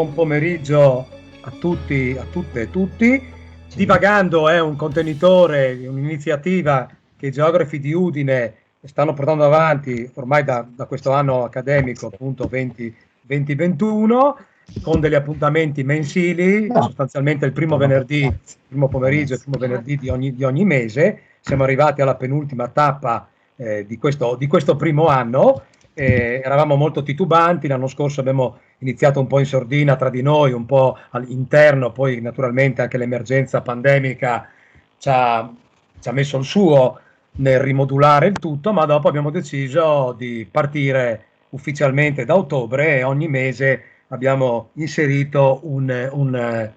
buon pomeriggio a tutti, a tutte e tutti. Divagando è un contenitore, un'iniziativa che i geografi di Udine stanno portando avanti ormai da questo anno accademico, appunto 2021, con degli appuntamenti mensili, sostanzialmente il primo venerdì, il primo pomeriggio e il primo venerdì di ogni mese. Siamo arrivati alla penultima tappa di questo primo anno. Eravamo molto titubanti, l'anno scorso abbiamo iniziato un po' in sordina tra di noi, un po' all'interno, poi naturalmente anche l'emergenza pandemica ci ha messo il suo nel rimodulare il tutto, ma dopo abbiamo deciso di partire ufficialmente da ottobre e ogni mese abbiamo inserito un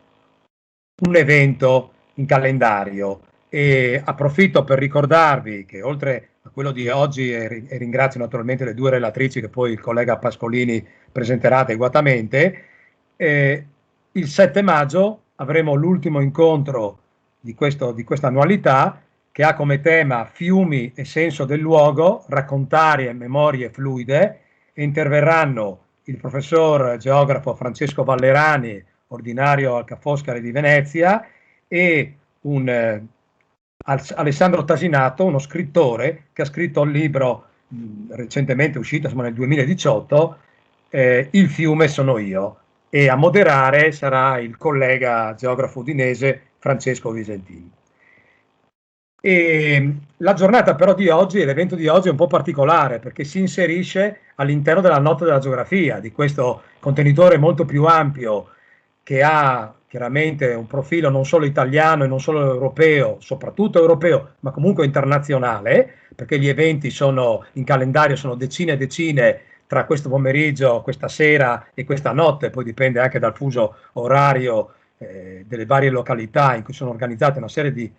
evento in calendario. E approfitto per ricordarvi che oltre a quello di oggi, e ringrazio naturalmente le due relatrici che poi il collega Pascolini presenterà adeguatamente, il 7 maggio avremo l'ultimo incontro di questa annualità, che ha come tema fiumi e senso del luogo, raccontare memorie fluide, e interverranno il professor geografo Francesco Vallerani, ordinario al Ca' Foscari di Venezia, e Alessandro Tasinato, uno scrittore che ha scritto un libro recentemente uscito, insomma nel 2018, Il fiume sono io, e a moderare sarà il collega geografo udinese Francesco Visentini. E la giornata però di oggi, l'evento di oggi è un po' particolare perché si inserisce all'interno della Notte della Geografia, di questo contenitore molto più ampio che ha chiaramente un profilo non solo italiano e non solo europeo, soprattutto europeo, ma comunque internazionale, perché gli eventi sono in calendario, sono decine e decine tra questo pomeriggio, questa sera e questa notte, poi dipende anche dal fuso orario delle varie località in cui sono organizzate una serie di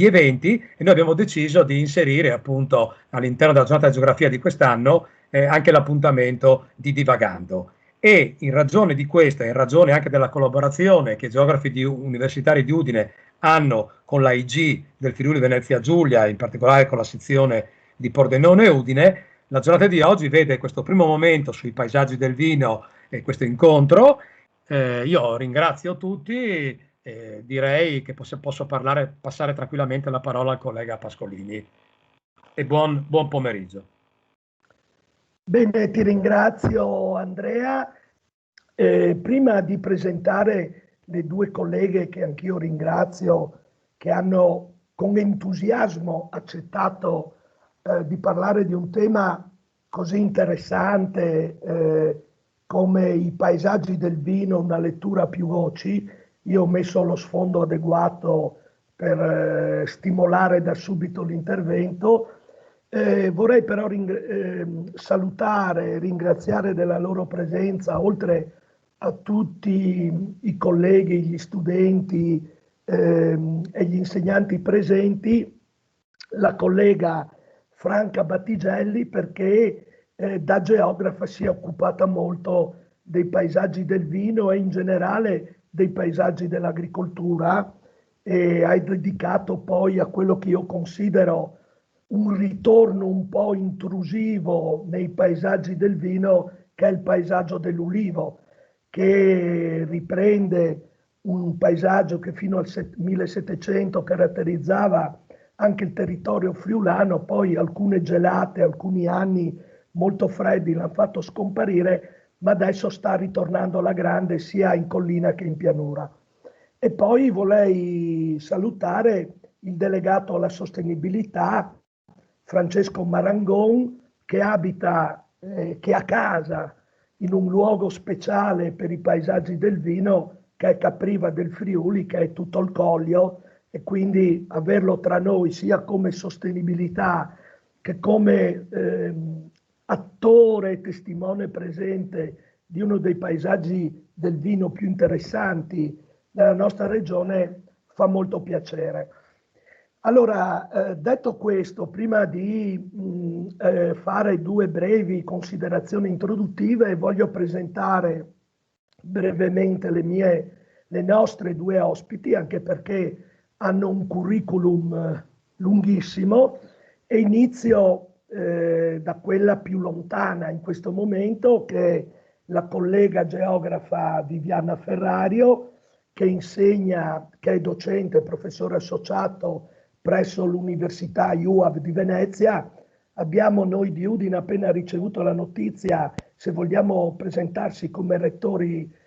eventi, e noi abbiamo deciso di inserire appunto all'interno della giornata di geografia di quest'anno anche l'appuntamento di Divagando. E in ragione di questa, in ragione anche della collaborazione che i geografi universitari di Udine hanno con l'AIG del Friuli Venezia Giulia, in particolare con la sezione di Pordenone e Udine, la giornata di oggi vede questo primo momento sui paesaggi del vino e questo incontro. Io ringrazio tutti. Direi che posso passare tranquillamente la parola al collega Pascolini. E buon pomeriggio. Bene, ti ringrazio Andrea. Prima di presentare le due colleghe che anch'io ringrazio, che hanno con entusiasmo accettato di parlare di un tema così interessante come i paesaggi del vino, una lettura a più voci, io ho messo lo sfondo adeguato per stimolare da subito l'intervento. Vorrei però salutare e ringraziare della loro presenza, oltre a tutti i colleghi, gli studenti e gli insegnanti presenti, la collega Franca Battigelli, perché da geografa si è occupata molto dei paesaggi del vino e in generale dei paesaggi dell'agricoltura, e hai dedicato poi a quello che io considero un ritorno un po' intrusivo nei paesaggi del vino, che è il paesaggio dell'ulivo, che riprende un paesaggio che fino al 1700 caratterizzava anche il territorio friulano, poi alcune gelate, alcuni anni molto freddi l'hanno fatto scomparire, ma adesso sta ritornando alla grande sia in collina che in pianura. E poi vorrei salutare il delegato alla sostenibilità, Francesco Marangon, che abita, che ha casa in un luogo speciale per i paesaggi del vino, che è Capriva del Friuli, che è tutto il Collio, e quindi averlo tra noi sia come sostenibilità che come attore e testimone presente di uno dei paesaggi del vino più interessanti della nostra regione fa molto piacere. Allora, detto questo, prima di fare due brevi considerazioni introduttive, voglio presentare brevemente le nostre due ospiti, anche perché hanno un curriculum lunghissimo, e inizio da quella più lontana in questo momento, che la collega geografa Viviana Ferrario, che insegna, che è docente, professore associato presso l'Università IUAV di Venezia. Abbiamo noi di Udine appena ricevuto la notizia, se vogliamo presentarsi come rettori,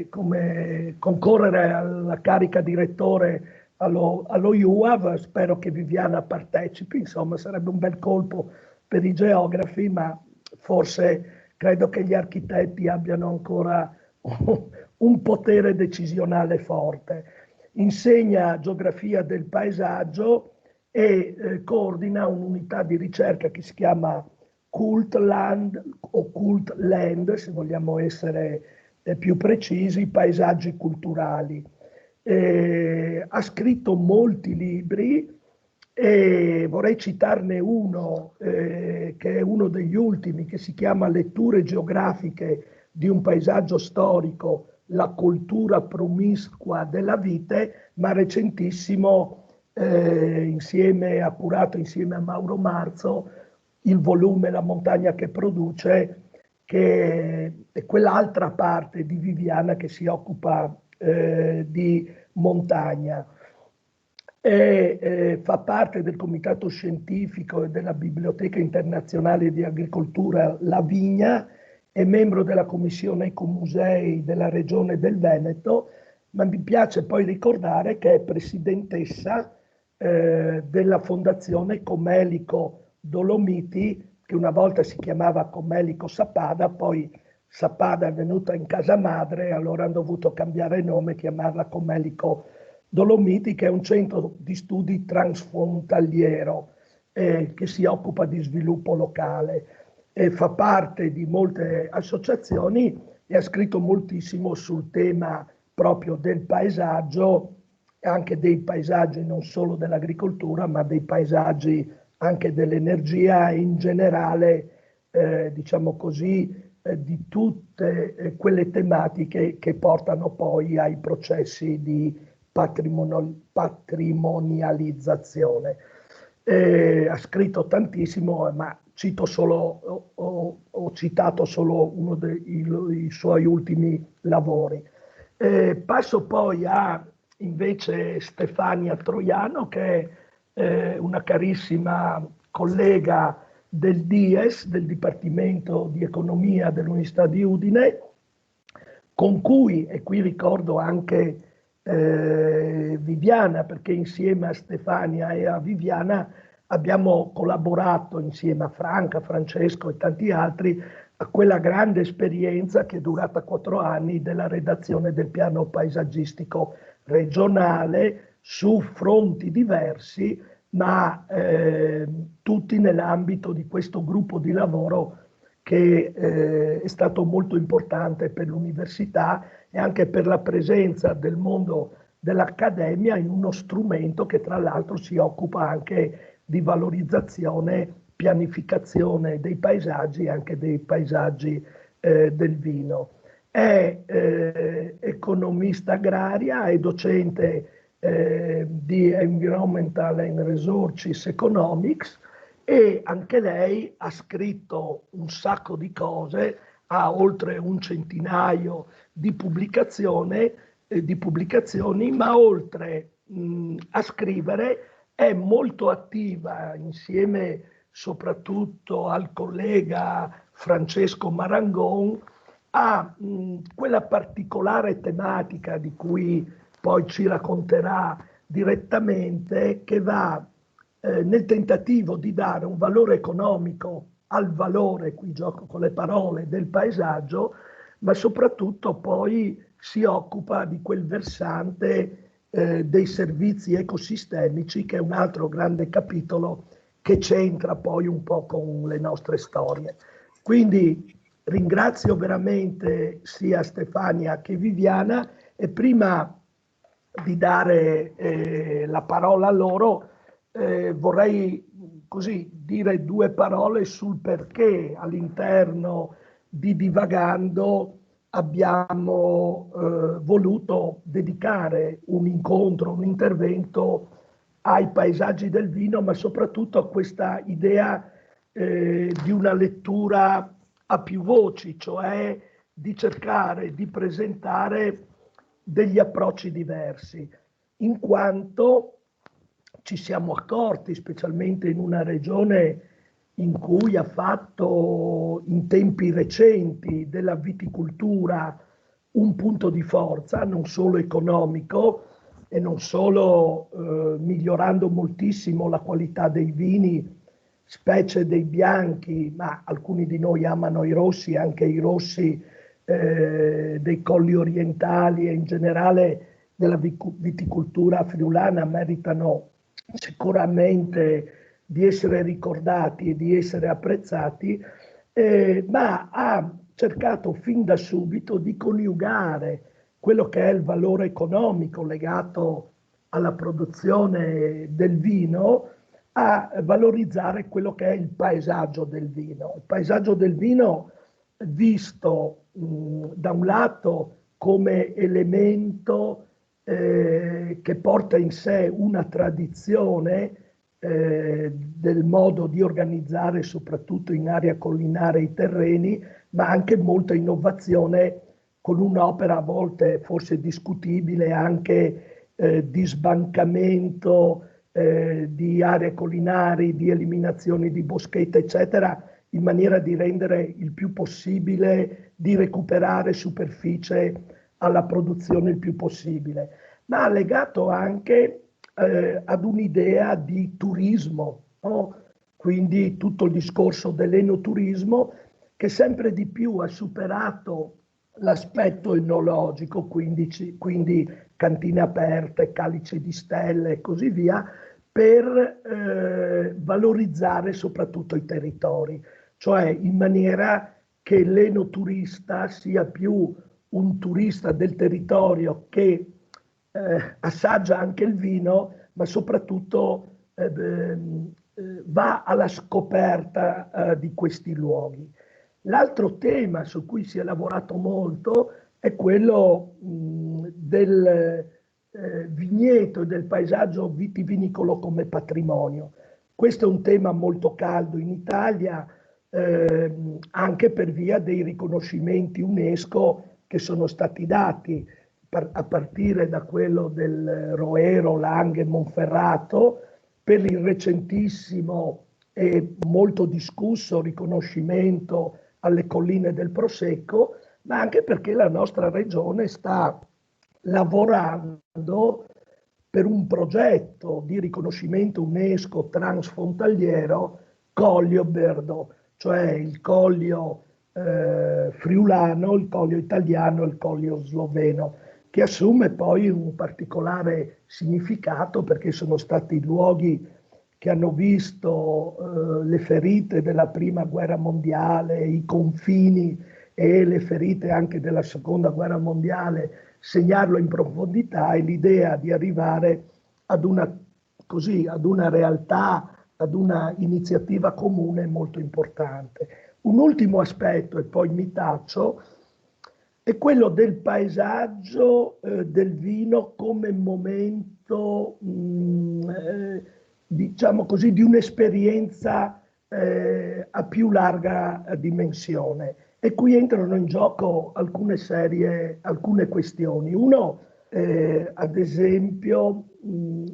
come concorrere alla carica di rettore allo IUAV, spero che Viviana partecipi, insomma sarebbe un bel colpo per i geografi, ma forse credo che gli architetti abbiano ancora un potere decisionale forte. Insegna geografia del paesaggio e coordina un'unità di ricerca che si chiama Cultland o Cultland, se vogliamo essere più precisi, paesaggi culturali. Ha scritto molti libri e vorrei citarne uno che è uno degli ultimi, che si chiama Letture geografiche di un paesaggio storico, la cultura promiscua della vite, ma recentissimo, curato insieme a Mauro Marzo, il volume La montagna che produce, che è quell'altra parte di Viviana che si occupa di montagna. Fa parte del comitato scientifico e della Biblioteca Internazionale di Agricoltura La Vigna, è membro della Commissione Ecomusei della Regione del Veneto, ma mi piace poi ricordare che è presidentessa della Fondazione Comelico Dolomiti, che una volta si chiamava Comelico Sappada, poi Sappada è venuta in casa madre, allora hanno dovuto cambiare nome e chiamarla Comelico Dolomiti, che è un centro di studi transfrontaliero che si occupa di sviluppo locale e fa parte di molte associazioni e ha scritto moltissimo sul tema proprio del paesaggio, anche dei paesaggi non solo dell'agricoltura, ma dei paesaggi anche dell'energia e in generale, diciamo così, di tutte quelle tematiche che portano poi ai processi di patrimonializzazione. Ha scritto tantissimo, ma cito solo, ho citato solo uno dei suoi ultimi lavori. Passo poi a invece Stefania Troiano, che è una carissima collega del DIES, del Dipartimento di Economia dell'Università di Udine, con cui, e qui ricordo anche Viviana, perché insieme a Stefania e a Viviana abbiamo collaborato insieme a Franca, Francesco e tanti altri a quella grande esperienza che è durata 4 anni della redazione del piano paesaggistico regionale su fronti diversi, ma tutti nell'ambito di questo gruppo di lavoro che è stato molto importante per l'università e anche per la presenza del mondo dell'accademia in uno strumento che tra l'altro si occupa anche di valorizzazione, pianificazione dei paesaggi e anche dei paesaggi del vino. È economista agraria, è docente di Environmental and Resources Economics e anche lei ha scritto un sacco di cose, ha oltre un centinaio di pubblicazioni, ma oltre a scrivere è molto attiva insieme soprattutto al collega Francesco Marangon a quella particolare tematica di cui poi ci racconterà direttamente, che va nel tentativo di dare un valore economico al valore, qui gioco con le parole, del paesaggio, ma soprattutto poi si occupa di quel versante dei servizi ecosistemici, che è un altro grande capitolo che c'entra poi un po' con le nostre storie. Quindi ringrazio veramente sia Stefania che Viviana e prima di dare la parola a loro vorrei così dire 2 parole sul perché all'interno di Divagando abbiamo voluto dedicare un incontro, un intervento ai paesaggi del vino, ma soprattutto a questa idea di una lettura a più voci, cioè di cercare di presentare degli approcci diversi, in quanto ci siamo accorti, specialmente in una regione in cui ha fatto in tempi recenti della viticoltura un punto di forza, non solo economico e non solo migliorando moltissimo la qualità dei vini, specie dei bianchi, ma alcuni di noi amano i rossi, anche i rossi dei colli orientali e in generale della viticoltura friulana meritano sicuramente di essere ricordati e di essere apprezzati, ma ha cercato fin da subito di coniugare quello che è il valore economico legato alla produzione del vino a valorizzare quello che è il paesaggio del vino. Il paesaggio del vino visto da un lato come elemento che porta in sé una tradizione del modo di organizzare soprattutto in area collinare i terreni, ma anche molta innovazione con un'opera a volte forse discutibile anche di sbancamento di aree collinari, di eliminazione di boschette, eccetera, in maniera di rendere il più possibile, di recuperare superficie alla produzione il più possibile, ma legato anche ad un'idea di turismo, no? Quindi tutto il discorso dell'enoturismo che sempre di più ha superato l'aspetto enologico, quindi cantine aperte, calice di stelle e così via, per valorizzare soprattutto i territori, cioè in maniera che l'enoturista sia più un turista del territorio che assaggia anche il vino, ma soprattutto va alla scoperta di questi luoghi. L'altro tema su cui si è lavorato molto è quello del vigneto e del paesaggio vitivinicolo come patrimonio. Questo è un tema molto caldo in Italia, anche per via dei riconoscimenti UNESCO che sono stati dati a partire da quello del Roero, Langhe, Monferrato, per il recentissimo e molto discusso riconoscimento alle colline del Prosecco, ma anche perché la nostra regione sta lavorando per un progetto di riconoscimento UNESCO transfrontaliero Collio Berdo, cioè il Collio friulano, il Collio italiano e il Collio sloveno, che assume poi un particolare significato perché sono stati luoghi che hanno visto le ferite della prima guerra mondiale, i confini e le ferite anche della seconda guerra mondiale, segnarlo in profondità e l'idea di arrivare ad una realtà, ad una iniziativa comune molto importante. Un ultimo aspetto, e poi mi taccio, è quello del paesaggio del vino come momento, diciamo così, di un'esperienza a più larga dimensione. E qui entrano in gioco alcune questioni. Uno, ad esempio,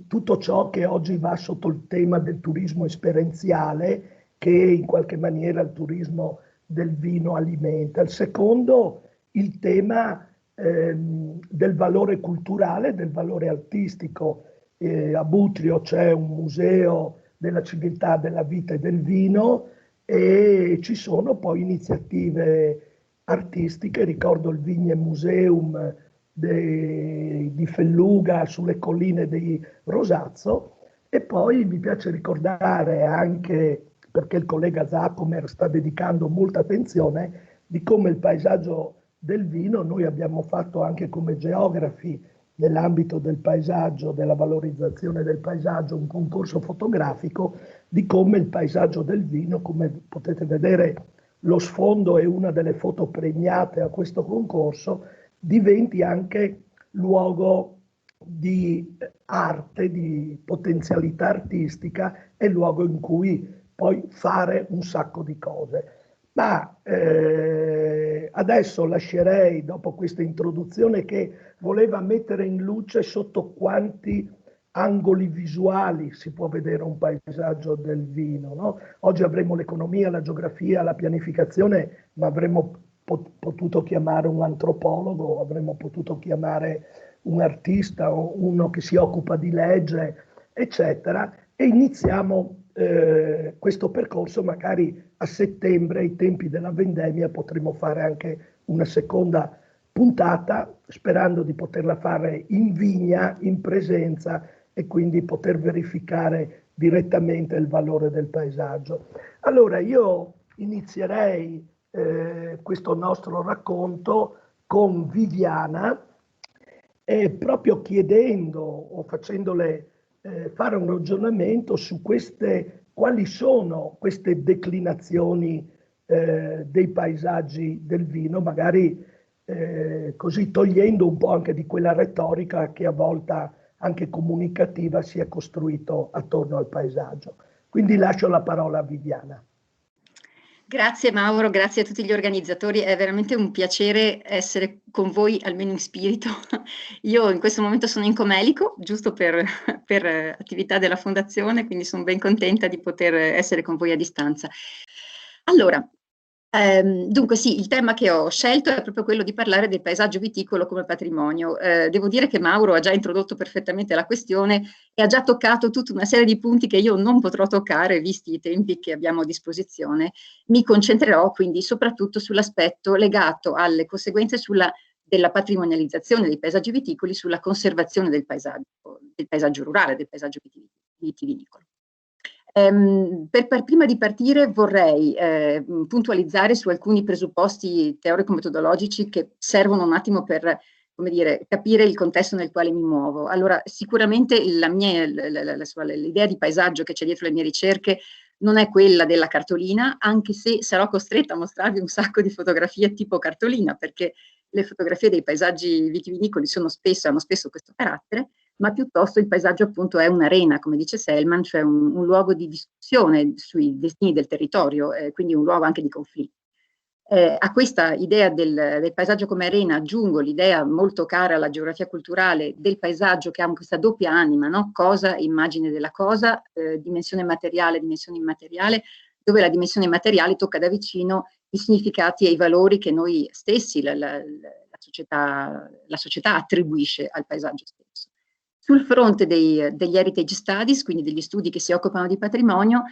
tutto ciò che oggi va sotto il tema del turismo esperienziale, che in qualche maniera il turismo del vino alimenta. Il secondo, il tema del valore culturale, del valore artistico. A Butrio c'è un museo della civiltà della vita e del vino e ci sono poi iniziative artistiche, ricordo il Vigne Museum di Felluga sulle colline di Rosazzo e poi mi piace ricordare anche, perché il collega Zaccomer sta dedicando molta attenzione, di come il paesaggio del vino, noi abbiamo fatto anche come geografi nell'ambito del paesaggio, della valorizzazione del paesaggio, un concorso fotografico di come il paesaggio del vino, come potete vedere lo sfondo è una delle foto premiate a questo concorso, diventi anche luogo di arte, di potenzialità artistica e luogo in cui poi fare un sacco di cose. Ma adesso lascerei, dopo questa introduzione che voleva mettere in luce sotto quanti angoli visuali si può vedere un paesaggio del vino, no? Oggi avremo l'economia, la geografia, la pianificazione, ma avremmo potuto chiamare un antropologo, avremmo potuto chiamare un artista o uno che si occupa di legge, eccetera, e iniziamo questo percorso magari a settembre, ai tempi della vendemmia, potremo fare anche una seconda puntata, sperando di poterla fare in vigna, in presenza, e quindi poter verificare direttamente il valore del paesaggio. Allora io inizierei questo nostro racconto con Viviana, proprio chiedendo o facendole fare un ragionamento su quali sono queste declinazioni dei paesaggi del vino, magari così togliendo un po' anche di quella retorica che a volte anche comunicativa si è costruito attorno al paesaggio. Quindi lascio la parola a Viviana. Grazie Mauro, grazie a tutti gli organizzatori, è veramente un piacere essere con voi, almeno in spirito. Io in questo momento sono in Comelico, giusto per attività della Fondazione, quindi sono ben contenta di poter essere con voi a distanza. Allora, dunque sì, il tema che ho scelto è proprio quello di parlare del paesaggio viticolo come patrimonio. Devo dire che Mauro ha già introdotto perfettamente la questione e ha già toccato tutta una serie di punti che io non potrò toccare, visti i tempi che abbiamo a disposizione. Mi concentrerò quindi soprattutto sull'aspetto legato alle conseguenze della patrimonializzazione dei paesaggi viticoli, sulla conservazione del paesaggio rurale, del paesaggio vitivinicolo. Prima di partire vorrei puntualizzare su alcuni presupposti teorico-metodologici che servono un attimo per, come dire, capire il contesto nel quale mi muovo. Allora, sicuramente l'idea di paesaggio che c'è dietro le mie ricerche non è quella della cartolina, anche se sarò costretta a mostrarvi un sacco di fotografie tipo cartolina, perché le fotografie dei paesaggi vitivinicoli hanno spesso questo carattere, ma piuttosto il paesaggio appunto è un'arena, come dice Selman, cioè un luogo di discussione sui destini del territorio, quindi un luogo anche di conflitto. A questa idea del paesaggio come arena aggiungo l'idea molto cara alla geografia culturale del paesaggio che ha questa doppia anima, no? Cosa e immagine della cosa, dimensione materiale, dimensione immateriale, dove la dimensione materiale tocca da vicino i significati e i valori che noi stessi, la società attribuisce al paesaggio stesso. Sul fronte degli heritage studies, quindi degli studi che si occupano di patrimonio,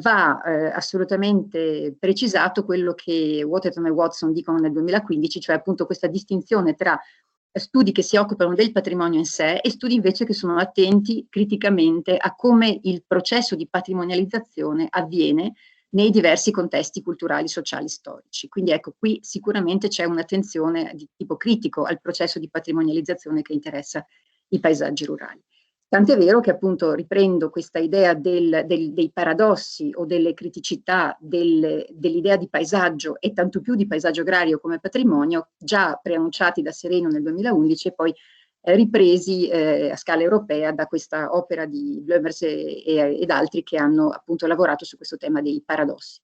va assolutamente precisato quello che Waterton e Watson dicono nel 2015, cioè appunto questa distinzione tra studi che si occupano del patrimonio in sé e studi invece che sono attenti criticamente a come il processo di patrimonializzazione avviene nei diversi contesti culturali, sociali, storici. Quindi ecco, qui sicuramente c'è un'attenzione di tipo critico al processo di patrimonializzazione che interessa i paesaggi rurali. Tant'è vero che appunto riprendo questa idea dei paradossi o delle criticità dell'idea di paesaggio e tanto più di paesaggio agrario come patrimonio, già preannunciati da Sereno nel 2011 e poi ripresi a scala europea da questa opera di Bloemers ed altri che hanno appunto lavorato su questo tema dei paradossi.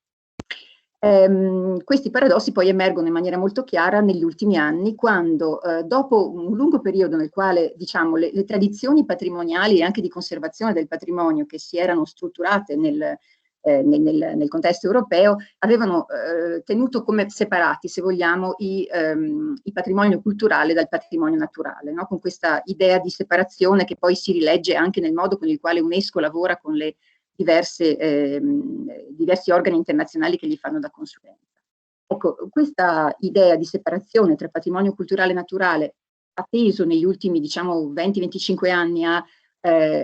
Questi paradossi poi emergono in maniera molto chiara negli ultimi anni, quando dopo un lungo periodo nel quale diciamo, le tradizioni patrimoniali e anche di conservazione del patrimonio che si erano strutturate nel contesto europeo avevano tenuto come separati, se vogliamo, il patrimonio culturale dal patrimonio naturale, no? Con questa idea di separazione che poi si rilegge anche nel modo con il quale UNESCO lavora con le diversi organi internazionali che gli fanno da consulenza. Ecco, questa idea di separazione tra patrimonio culturale e naturale ha teso negli ultimi, diciamo, 20-25 anni a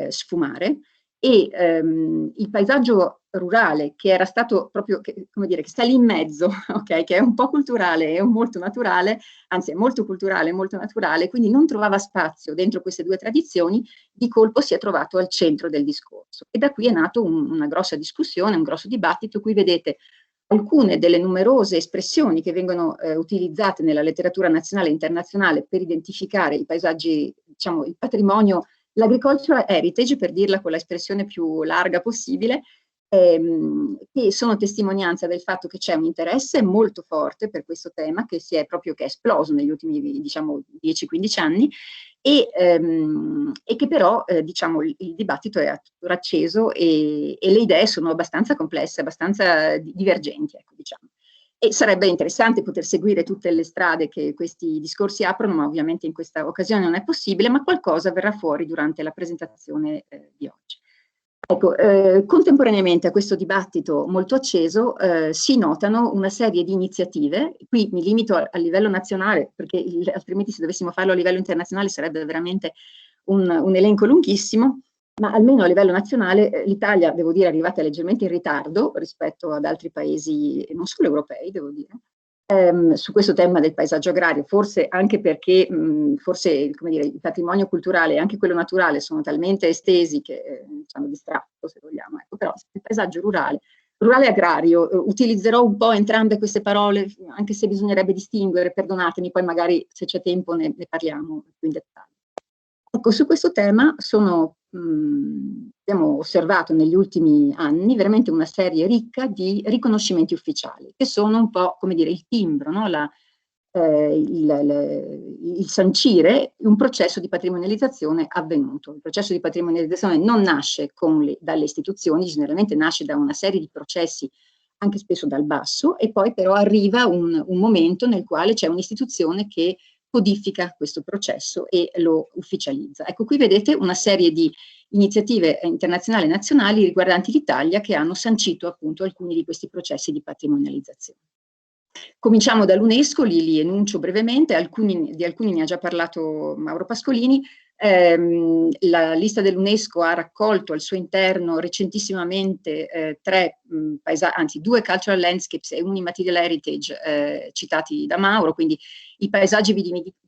sfumare e il paesaggio rurale, che era stato proprio, come dire, che sta lì in mezzo, okay? Che è un po' culturale e molto naturale, anzi è molto culturale e molto naturale, quindi non trovava spazio dentro queste due tradizioni, di colpo si è trovato al centro del discorso. E da qui è nato una grossa discussione, un grosso dibattito, qui vedete alcune delle numerose espressioni che vengono utilizzate nella letteratura nazionale e internazionale per identificare i paesaggi, diciamo, il patrimonio, l'agricultural heritage, per dirla con l'espressione più larga possibile, che sono testimonianza del fatto che c'è un interesse molto forte per questo tema, che è esploso negli ultimi, diciamo, 10-15 anni, e che però diciamo, il dibattito è tuttora acceso e le idee sono abbastanza complesse, abbastanza divergenti, ecco, diciamo. E sarebbe interessante poter seguire tutte le strade che questi discorsi aprono, ma ovviamente in questa occasione non è possibile, ma qualcosa verrà fuori durante la presentazione di oggi. Ecco, contemporaneamente a questo dibattito molto acceso si notano una serie di iniziative. Qui mi limito a livello nazionale, perché altrimenti se dovessimo farlo a livello internazionale sarebbe veramente un elenco lunghissimo, ma almeno a livello nazionale l'Italia, devo dire, è arrivata leggermente in ritardo rispetto ad altri paesi, non solo europei, devo dire, su questo tema del paesaggio agrario, forse anche perché forse, come dire, il patrimonio culturale e anche quello naturale sono talmente estesi che ci hanno distratto, se vogliamo. Ecco, però il paesaggio rurale e agrario, utilizzerò un po' entrambe queste parole, anche se bisognerebbe distinguere, perdonatemi, poi magari se c'è tempo ne parliamo più in dettaglio. Ecco, su questo tema abbiamo osservato negli ultimi anni veramente una serie ricca di riconoscimenti ufficiali, che sono un po', come dire, il timbro, no? Il sancire un processo di patrimonializzazione avvenuto. Il processo di patrimonializzazione non nasce dalle istituzioni, generalmente nasce da una serie di processi, anche spesso dal basso, e poi però arriva un momento nel quale c'è un'istituzione che codifica questo processo e lo ufficializza. Ecco, qui vedete una serie di iniziative internazionali e nazionali riguardanti l'Italia che hanno sancito appunto alcuni di questi processi di patrimonializzazione. Cominciamo dall'UNESCO, li enuncio brevemente, di alcuni ne ha già parlato Mauro Pascolini. La lista dell'UNESCO ha raccolto al suo interno recentissimamente due cultural landscapes e un immaterial heritage citati da Mauro, quindi i paesaggi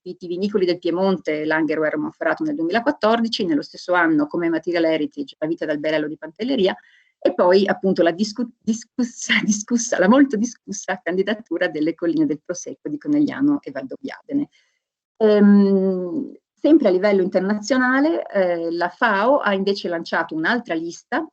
vitivinicoli del Piemonte, Langhe Roero Monferrato nel 2014, nello stesso anno come material heritage La vita d'Alberello di Pantelleria, e poi appunto la molto discussa candidatura delle colline del Prosecco di Conegliano e Valdobbiadene. Sempre a livello internazionale la FAO ha invece lanciato un'altra lista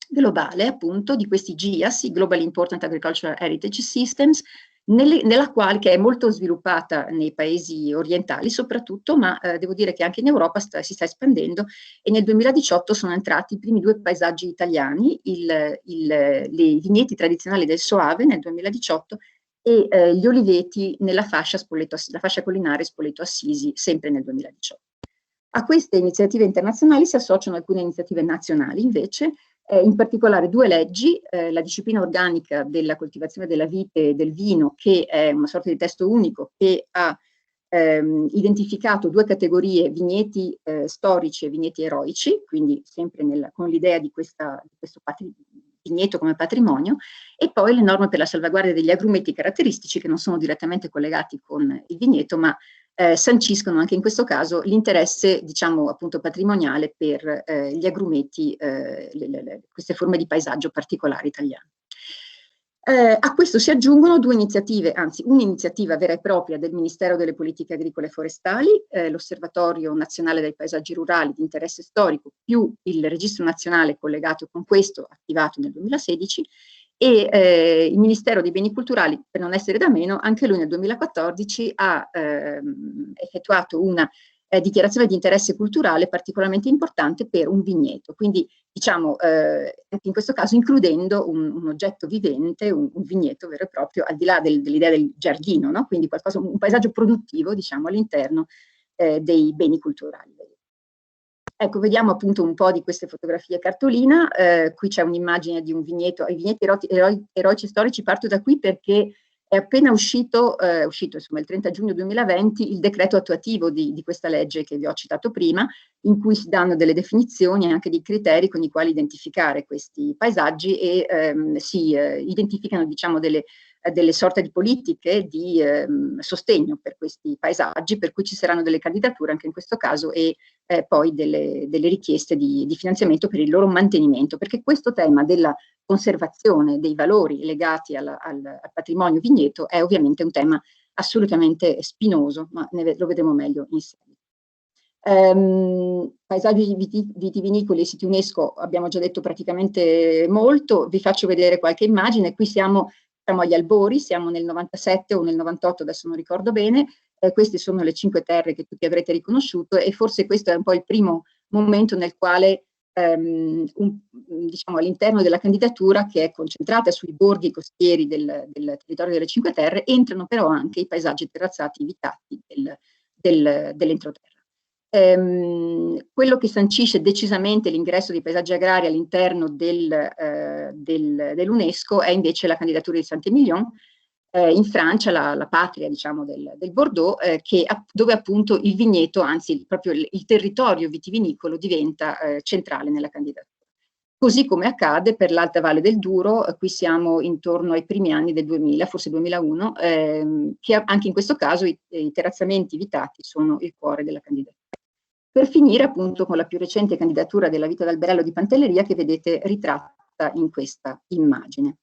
globale appunto di questi GIAS, i Global Important Agricultural Heritage Systems, nella quale, che è molto sviluppata nei paesi orientali soprattutto, ma devo dire che anche in Europa si sta espandendo, e nel 2018 sono entrati i primi due paesaggi italiani, le vigneti tradizionali del Soave nel 2018 e gli oliveti nella fascia la fascia collinare Spoleto-Assisi, sempre nel 2018. A queste iniziative internazionali si associano alcune iniziative nazionali invece, in particolare due leggi, la disciplina organica della coltivazione della vite e del vino, che è una sorta di testo unico che ha identificato due categorie, vigneti storici e vigneti eroici, quindi sempre con l'idea di questo vigneto come patrimonio, e poi le norme per la salvaguardia degli agrumeti caratteristici che non sono direttamente collegati con il vigneto, ma sanciscono anche in questo caso l'interesse, diciamo, appunto patrimoniale per gli agrumeti, queste forme di paesaggio particolari italiane. A questo si aggiungono due iniziative, anzi un'iniziativa vera e propria del Ministero delle Politiche Agricole e Forestali, l'Osservatorio Nazionale dei Paesaggi Rurali di interesse storico, più il Registro Nazionale collegato con questo, attivato nel 2016, e il Ministero dei Beni Culturali, per non essere da meno, anche lui nel 2014 ha effettuato una dichiarazione di interesse culturale particolarmente importante per un vigneto, quindi diciamo in questo caso includendo un oggetto vivente, un vigneto vero e proprio, al di là dell'idea del giardino, no? Quindi un paesaggio produttivo, diciamo, all'interno dei beni culturali. Ecco, vediamo appunto un po' di queste fotografie cartolina. Qui c'è un'immagine di un vigneto. I vigneti eroici storici, parto da qui perché è appena uscito insomma, il 30 giugno 2020 il decreto attuativo di questa legge che vi ho citato prima, in cui si danno delle definizioni e anche dei criteri con i quali identificare questi paesaggi e si identificano, diciamo, delle sorte di politiche di sostegno per questi paesaggi, per cui ci saranno delle candidature anche in questo caso e poi delle richieste di finanziamento per il loro mantenimento, perché questo tema della conservazione dei valori legati al patrimonio vigneto è ovviamente un tema assolutamente spinoso, ma lo vedremo meglio in seguito. Paesaggi vitivinicoli e siti UNESCO abbiamo già detto praticamente molto, vi faccio vedere qualche immagine, qui siamo agli albori, siamo nel 97 o nel 98, adesso non ricordo bene, queste sono le Cinque Terre che tutti avrete riconosciuto e forse questo è un po' il primo momento nel quale diciamo, all'interno della candidatura, che è concentrata sui borghi costieri del territorio delle Cinque Terre, entrano però anche i paesaggi terrazzati vitati dell'entroterra. Quello che sancisce decisamente l'ingresso dei paesaggi agrari all'interno dell'UNESCO è invece la candidatura di Saint-Émilion, in Francia, la patria diciamo, del Bordeaux, dove appunto il vigneto, anzi proprio il territorio vitivinicolo diventa centrale nella candidatura. Così come accade per l'Alta Valle del Douro, qui siamo intorno ai primi anni del 2000, forse 2001, che anche in questo caso i terrazzamenti vitati sono il cuore della candidatura. Per finire appunto con la più recente candidatura della Vita d'Alberello di Pantelleria che vedete ritratta in questa immagine.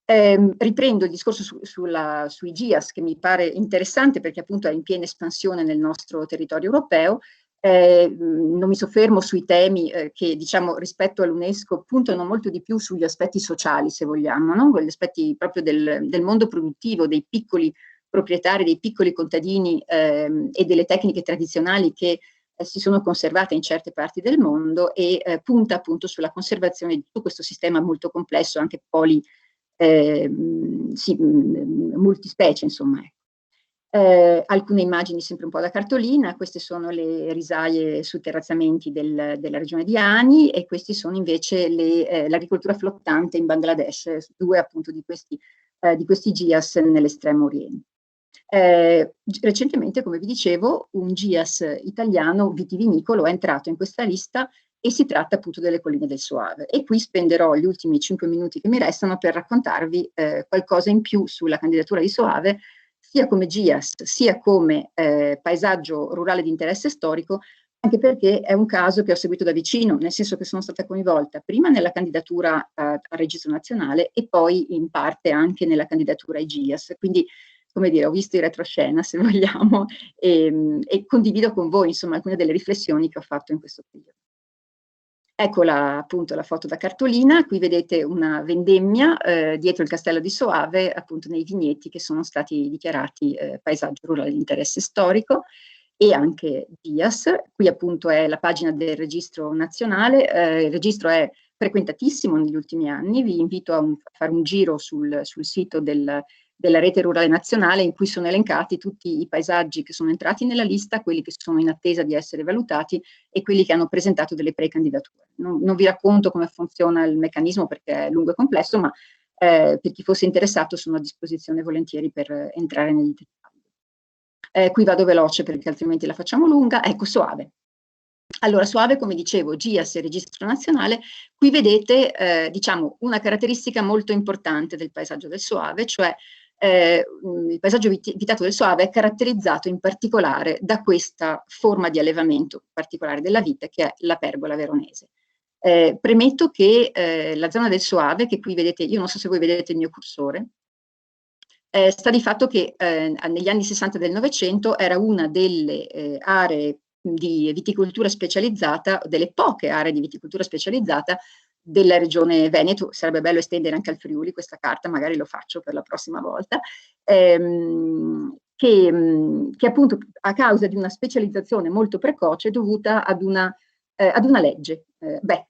Riprendo il discorso sui GIAS che mi pare interessante perché appunto è in piena espansione nel nostro territorio europeo. Non mi soffermo sui temi che diciamo rispetto all'UNESCO puntano molto di più sugli aspetti sociali se vogliamo, no? Gli aspetti proprio del mondo produttivo, dei piccoli proprietari, dei piccoli contadini e delle tecniche tradizionali che si sono conservate in certe parti del mondo e punta appunto sulla conservazione di tutto questo sistema molto complesso, anche multispecie, insomma. Alcune immagini sempre un po' da cartolina, queste sono le risaie su terrazzamenti della regione di Ani e questi sono invece l'agricoltura flottante in Bangladesh, due appunto di questi GIAS nell'estremo oriente. Recentemente, come vi dicevo, un GIAS italiano vitivinicolo è entrato in questa lista e si tratta appunto delle Colline del Soave. E qui spenderò gli ultimi 5 minuti che mi restano per raccontarvi qualcosa in più sulla candidatura di Soave, sia come GIAS, sia come paesaggio rurale di interesse storico, anche perché è un caso che ho seguito da vicino, nel senso che sono stata coinvolta prima nella candidatura al Registro Nazionale e poi in parte anche nella candidatura ai GIAS. Quindi, come dire, ho visto in retroscena, se vogliamo, e condivido con voi, insomma, alcune delle riflessioni che ho fatto in questo periodo. Eccola appunto la foto da cartolina, qui vedete una vendemmia dietro il castello di Soave, appunto nei vigneti che sono stati dichiarati paesaggio rurale di interesse storico e anche GIAS. Qui appunto è la pagina del registro nazionale, il registro è frequentatissimo negli ultimi anni, vi invito a fare un giro sul sito della Rete Rurale Nazionale in cui sono elencati tutti i paesaggi che sono entrati nella lista, quelli che sono in attesa di essere valutati e quelli che hanno presentato delle precandidature. Non vi racconto come funziona il meccanismo perché è lungo e complesso, ma per chi fosse interessato sono a disposizione volentieri per entrare nei dettagli. Qui vado veloce perché altrimenti la facciamo lunga. Ecco, Soave. Allora, Soave, come dicevo, GIAS e Registro Nazionale, qui vedete diciamo, una caratteristica molto importante del paesaggio del Soave, cioè il paesaggio vitato del Soave è caratterizzato in particolare da questa forma di allevamento particolare della vite che è la pergola veronese. Premetto che la zona del Soave, che qui vedete, io non so se voi vedete il mio cursore, sta di fatto che negli anni 60 del Novecento era una delle aree di viticoltura specializzata, delle poche aree di viticoltura specializzata della regione Veneto. Sarebbe bello estendere anche al Friuli questa carta, magari lo faccio per la prossima volta, che appunto a causa di una specializzazione molto precoce dovuta ad una legge,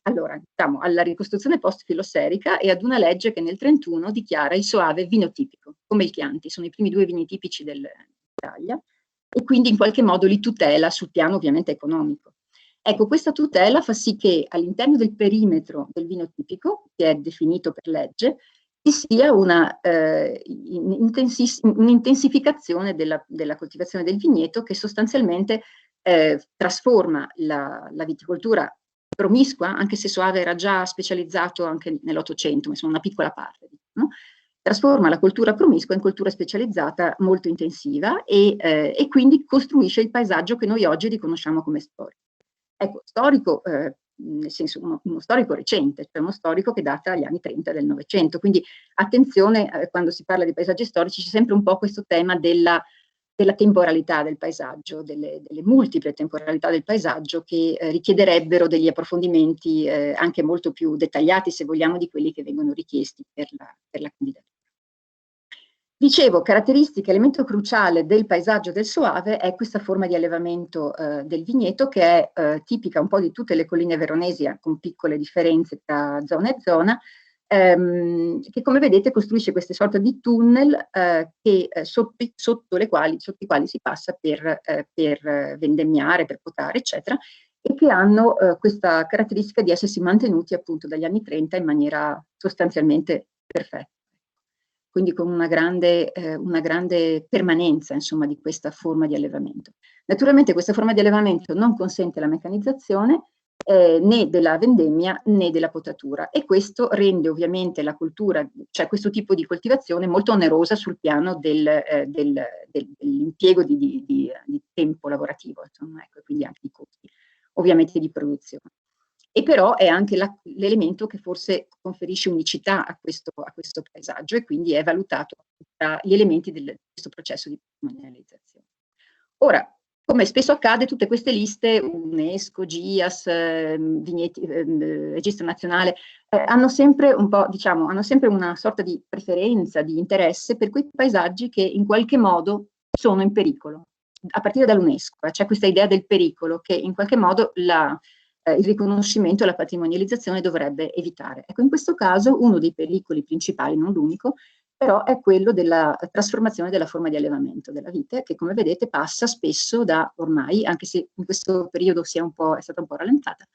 allora diciamo alla ricostruzione post-filoserica e ad una legge che nel 1931 dichiara il Soave vino tipico, come il Chianti, sono i primi due vini tipici dell'Italia, e quindi in qualche modo li tutela sul piano ovviamente economico. Ecco, questa tutela fa sì che all'interno del perimetro del vino tipico, che è definito per legge, ci sia un'intensificazione della coltivazione del vigneto che sostanzialmente trasforma la viticoltura promiscua, anche se Soave era già specializzato anche nell'Ottocento, ma sono una piccola parte, no? Trasforma la coltura promiscua in coltura specializzata molto intensiva e quindi costruisce il paesaggio che noi oggi riconosciamo come storico. Ecco, storico nel senso uno storico recente, cioè uno storico che data agli anni 30 del Novecento. Quindi attenzione, quando si parla di paesaggi storici c'è sempre un po' questo tema della della temporalità del paesaggio, delle multiple temporalità del paesaggio che richiederebbero degli approfondimenti anche molto più dettagliati, se vogliamo, di quelli che vengono richiesti per la candidatura. Dicevo, caratteristica, elemento cruciale del paesaggio del Soave è questa forma di allevamento del vigneto, che è tipica un po' di tutte le colline veronesi, con piccole differenze tra zona e zona, che come vedete costruisce queste sorte di tunnel sotto i quali si passa per vendemmiare, per potare, eccetera, e che hanno questa caratteristica di essersi mantenuti appunto dagli anni 30 in maniera sostanzialmente perfetta. Quindi con una grande permanenza, insomma, di questa forma di allevamento. Naturalmente questa forma di allevamento non consente la meccanizzazione né della vendemmia né della potatura, e questo rende ovviamente la cultura, cioè questo tipo di coltivazione, molto onerosa sul piano dell'impiego di tempo lavorativo, insomma, ecco, quindi anche di costi, ovviamente di produzione. E però è anche l'elemento che forse conferisce unicità a questo paesaggio, e quindi è valutato tra gli elementi di questo processo di patrimonializzazione. Ora, come spesso accade, tutte queste liste, UNESCO, GIAS, Registro Nazionale, hanno sempre un po', diciamo, hanno sempre una sorta di preferenza, di interesse per quei paesaggi che in qualche modo sono in pericolo. A partire dall'UNESCO c'è questa idea del pericolo che in qualche modo il riconoscimento e la patrimonializzazione dovrebbe evitare. Ecco, in questo caso uno dei pericoli principali, non l'unico, però è quello della trasformazione della forma di allevamento della vite, che come vedete passa spesso da ormai, anche se in questo periodo è stata un po' rallentata,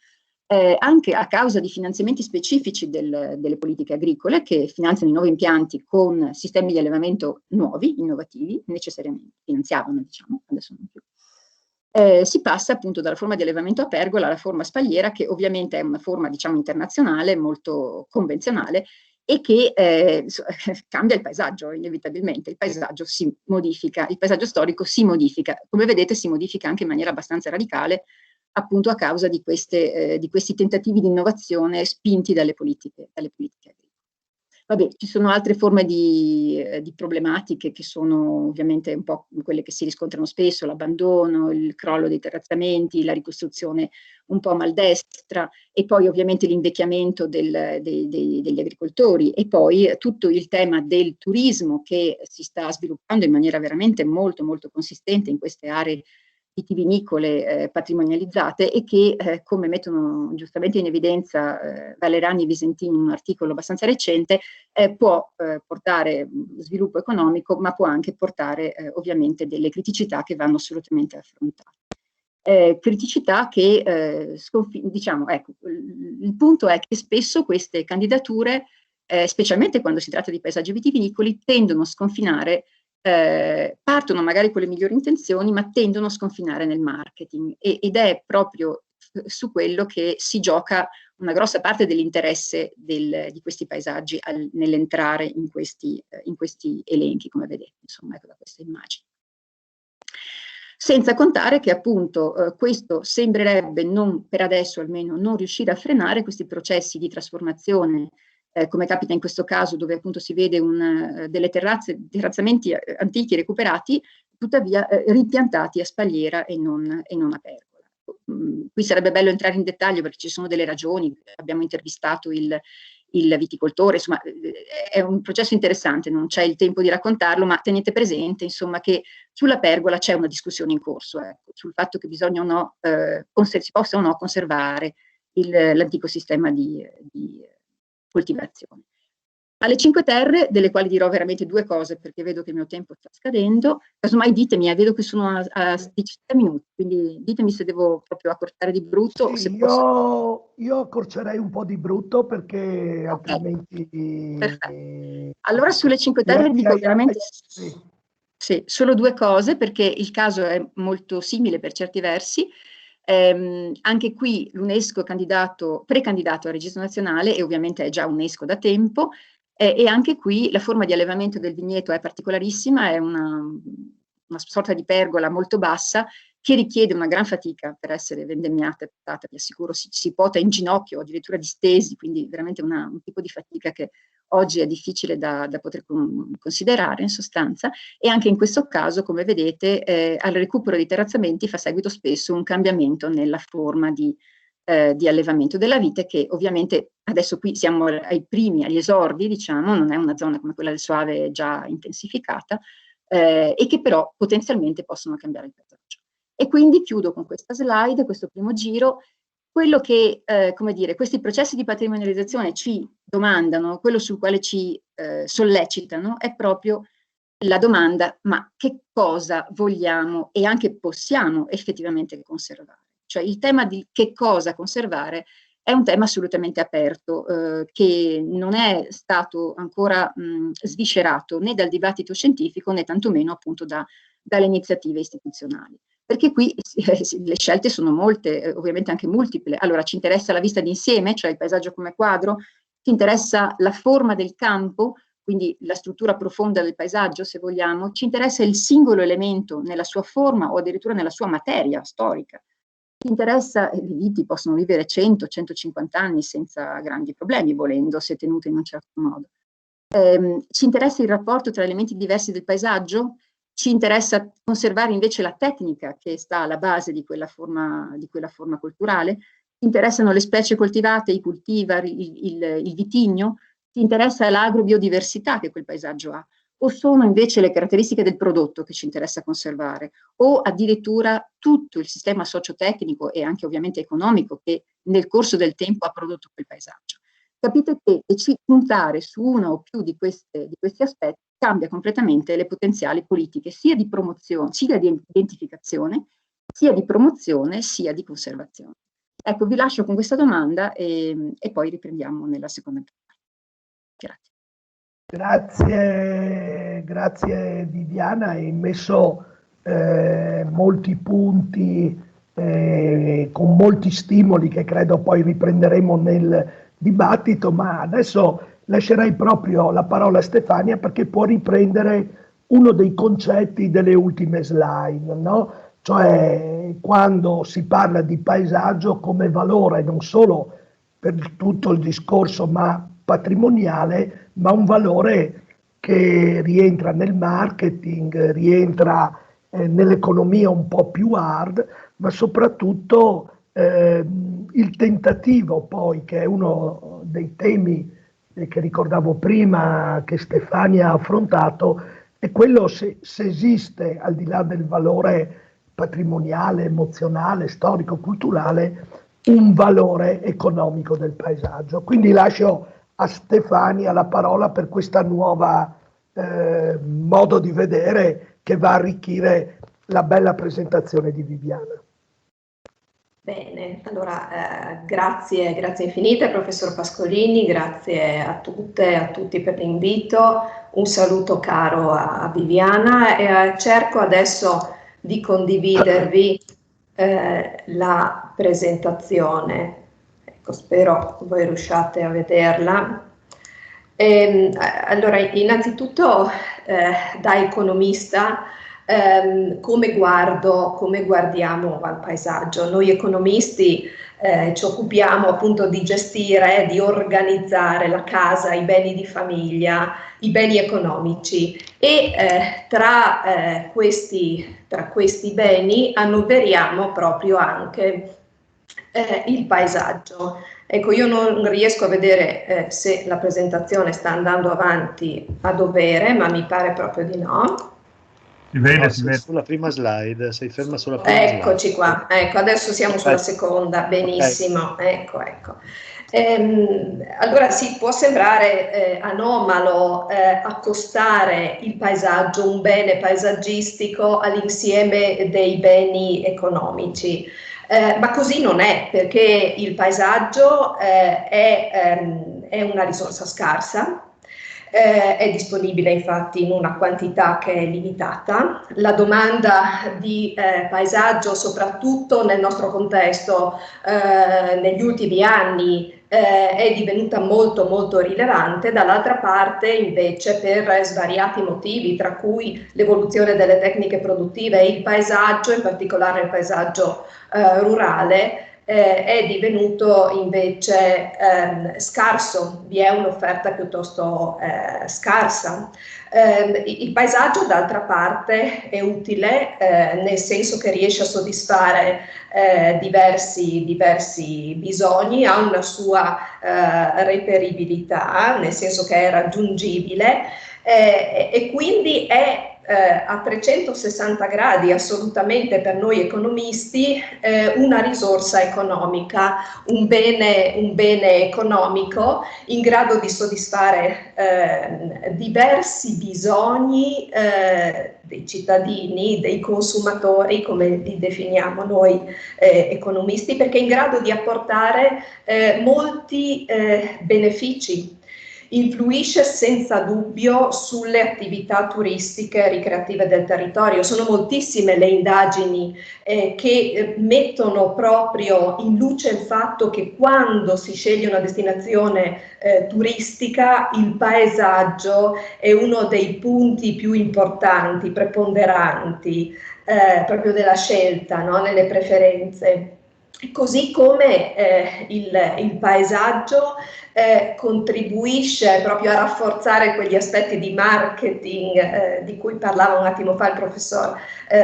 anche a causa di finanziamenti specifici delle politiche agricole, che finanziano i nuovi impianti con sistemi di allevamento nuovi, innovativi, necessariamente finanziavano, diciamo, adesso non più. Si passa appunto dalla forma di allevamento a pergola alla forma spalliera, che ovviamente è una forma, diciamo, internazionale, molto convenzionale, e che cambia il paesaggio inevitabilmente. Il paesaggio si modifica, il paesaggio storico si modifica. Come vedete si modifica anche in maniera abbastanza radicale, appunto a causa di questi tentativi di innovazione spinti dalle politiche agricole. Vabbè, ci sono altre forme di problematiche che sono ovviamente un po' quelle che si riscontrano spesso: l'abbandono, il crollo dei terrazzamenti, la ricostruzione un po' maldestra, e poi ovviamente l'invecchiamento degli agricoltori, e poi tutto il tema del turismo che si sta sviluppando in maniera veramente molto molto consistente in queste aree vitivinicole patrimonializzate, e che, come mettono giustamente in evidenza Valerani e Visentini in un articolo abbastanza recente, può portare sviluppo economico, ma può anche portare ovviamente delle criticità che vanno assolutamente affrontate. Criticità che, diciamo, ecco, il punto è che spesso queste candidature, specialmente quando si tratta di paesaggi vitivinicoli, tendono a sconfinare, partono magari con le migliori intenzioni, ma tendono a sconfinare nel marketing, ed è proprio su quello che si gioca una grossa parte dell'interesse di questi paesaggi nell'entrare in questi elenchi, come vedete, insomma, ecco, da queste immagini. Senza contare che appunto questo sembrerebbe, per adesso almeno, non riuscire a frenare questi processi di trasformazione, come capita in questo caso, dove appunto si vede delle terrazzamenti antichi recuperati, tuttavia ripiantati a spalliera e non a pergola. Qui sarebbe bello entrare in dettaglio, perché ci sono delle ragioni. Abbiamo intervistato il viticoltore, insomma è un processo interessante, non c'è il tempo di raccontarlo, ma tenete presente, insomma, che sulla pergola c'è una discussione in corso, sul fatto che bisogna o no, si possa o no conservare l'antico sistema di coltivazione. Alle Cinque Terre, delle quali dirò veramente due cose, perché vedo che il mio tempo sta scadendo, casomai ditemi, vedo che sono a 17 minuti, quindi ditemi se devo proprio accorciare di brutto. Sì, o se posso... io accorcerei un po' di brutto, perché altrimenti... Perfetto. Allora sulle Cinque Terre dico veramente sì, solo due cose, perché il caso è molto simile per certi versi. Anche qui l'UNESCO è precandidato al registro nazionale, e ovviamente è già UNESCO da tempo, e anche qui la forma di allevamento del vigneto è particolarissima, è una sorta di pergola molto bassa, che richiede una gran fatica per essere vendemmiata e potata. Vi assicuro, si pota in ginocchio, addirittura distesi, quindi veramente un tipo di fatica che oggi è difficile da poter considerare in sostanza, e anche in questo caso, come vedete, al recupero dei terrazzamenti fa seguito spesso un cambiamento nella forma di allevamento della vite, che ovviamente adesso qui siamo agli esordi, diciamo, non è una zona come quella del Soave già intensificata, e che però potenzialmente possono cambiare il paesaggio. E quindi chiudo con questa slide, questo primo giro. Quello che, come dire, questi processi di patrimonializzazione ci domandano, quello sul quale ci sollecitano, è proprio la domanda: ma che cosa vogliamo e anche possiamo effettivamente conservare? Cioè il tema di che cosa conservare è un tema assolutamente aperto, che non è stato ancora sviscerato né dal dibattito scientifico né tantomeno appunto dalle iniziative istituzionali. Perché qui le scelte sono molte, ovviamente anche multiple. Allora ci interessa la vista d'insieme, cioè il paesaggio come quadro, ci interessa la forma del campo, quindi la struttura profonda del paesaggio, se vogliamo, ci interessa il singolo elemento nella sua forma o addirittura nella sua materia storica. Ci interessa, le viti possono vivere 100-150 anni senza grandi problemi, volendo, se tenute in un certo modo. Ci interessa il rapporto tra elementi diversi del paesaggio. Ci interessa conservare invece la tecnica che sta alla base di quella forma culturale. Ci interessano le specie coltivate, i cultivari, il vitigno. Ci interessa l'agrobiodiversità che quel paesaggio ha. O sono invece le caratteristiche del prodotto che ci interessa conservare, o addirittura tutto il sistema sociotecnico e anche ovviamente economico che nel corso del tempo ha prodotto quel paesaggio. Capite che puntare su uno o più di questi aspetti cambia completamente le potenziali politiche sia di promozione, sia di identificazione, sia di promozione, sia di conservazione. Ecco, vi lascio con questa domanda e poi riprendiamo nella seconda parte. Grazie. Grazie Viviana, hai messo molti punti con molti stimoli che credo poi riprenderemo nel dibattito, ma adesso lascerei proprio la parola a Stefania perché può riprendere uno dei concetti delle ultime slide, no? Cioè quando si parla di paesaggio come valore non solo per tutto il discorso ma patrimoniale, ma un valore che rientra nel marketing, rientra nell'economia un po' più hard, ma soprattutto il tentativo poi, che è uno dei temi che ricordavo prima, che Stefania ha affrontato, è quello se esiste, al di là del valore patrimoniale, emozionale, storico, culturale, un valore economico del paesaggio. Quindi lascio a Stefania la parola per questa nuova modo di vedere che va a arricchire la bella presentazione di Viviana. Bene, allora grazie infinite professor Pascolini, grazie a tutte e a tutti per l'invito, un saluto caro a Viviana e cerco adesso di condividervi la presentazione, ecco, spero voi riusciate a vederla. Allora, innanzitutto da economista, come guardiamo al paesaggio? Noi economisti ci occupiamo appunto di gestire, di organizzare la casa, i beni di famiglia, i beni economici e tra questi beni annoveriamo proprio anche il paesaggio. Ecco, io non riesco a vedere se la presentazione sta andando avanti a dovere, ma mi pare proprio di no. Si vede, no, si vede. Sulla prima slide, sei ferma sulla prima Eccoci slide. qua, ecco, adesso siamo sulla seconda, benissimo, okay. Ecco. Allora sì, può sembrare anomalo accostare il paesaggio, un bene paesaggistico, all'insieme dei beni economici. Ma così non è, perché il paesaggio è una risorsa scarsa, è disponibile infatti in una quantità che è limitata. La domanda di paesaggio, soprattutto nel nostro contesto, negli ultimi anni è divenuta molto molto rilevante. Dall'altra parte invece, per svariati motivi, tra cui l'evoluzione delle tecniche produttive e il paesaggio, in particolare il paesaggio rurale, è divenuto invece scarso, vi è un'offerta piuttosto scarsa. Il paesaggio d'altra parte è utile nel senso che riesce a soddisfare diversi bisogni, ha una sua reperibilità, nel senso che è raggiungibile e quindi è a 360 gradi assolutamente per noi economisti una risorsa economica, un bene economico in grado di soddisfare diversi bisogni dei cittadini, dei consumatori, come li definiamo noi economisti, perché è in grado di apportare molti benefici. Influisce senza dubbio sulle attività turistiche e ricreative del territorio. Sono moltissime le indagini che mettono proprio in luce il fatto che quando si sceglie una destinazione turistica, il paesaggio è uno dei punti più importanti, preponderanti proprio della scelta, no? Nelle preferenze. Così come il paesaggio contribuisce proprio a rafforzare quegli aspetti di marketing di cui parlava un attimo fa il professor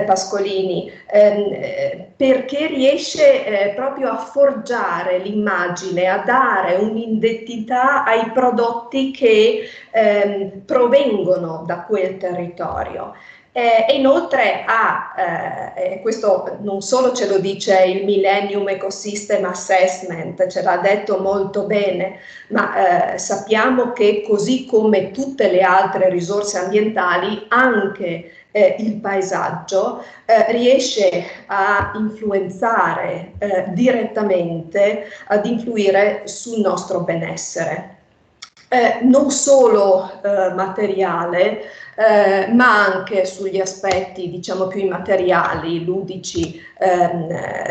Pascolini, perché riesce proprio a forgiare l'immagine, a dare un'identità ai prodotti che provengono da quel territorio. E inoltre questo non solo ce lo dice il Millennium Ecosystem Assessment, ce l'ha detto molto bene, ma sappiamo che così come tutte le altre risorse ambientali, anche il paesaggio riesce a influenzare direttamente, ad influire sul nostro benessere. Non solo materiale, ma anche sugli aspetti, diciamo, più immateriali, ludici,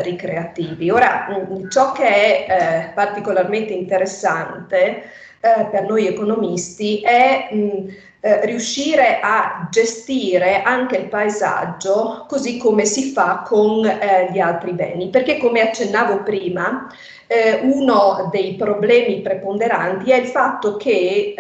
ricreativi. Ora, ciò che è particolarmente interessante per noi economisti è riuscire a gestire anche il paesaggio così come si fa con gli altri beni, perché come accennavo prima, uno dei problemi preponderanti è il fatto che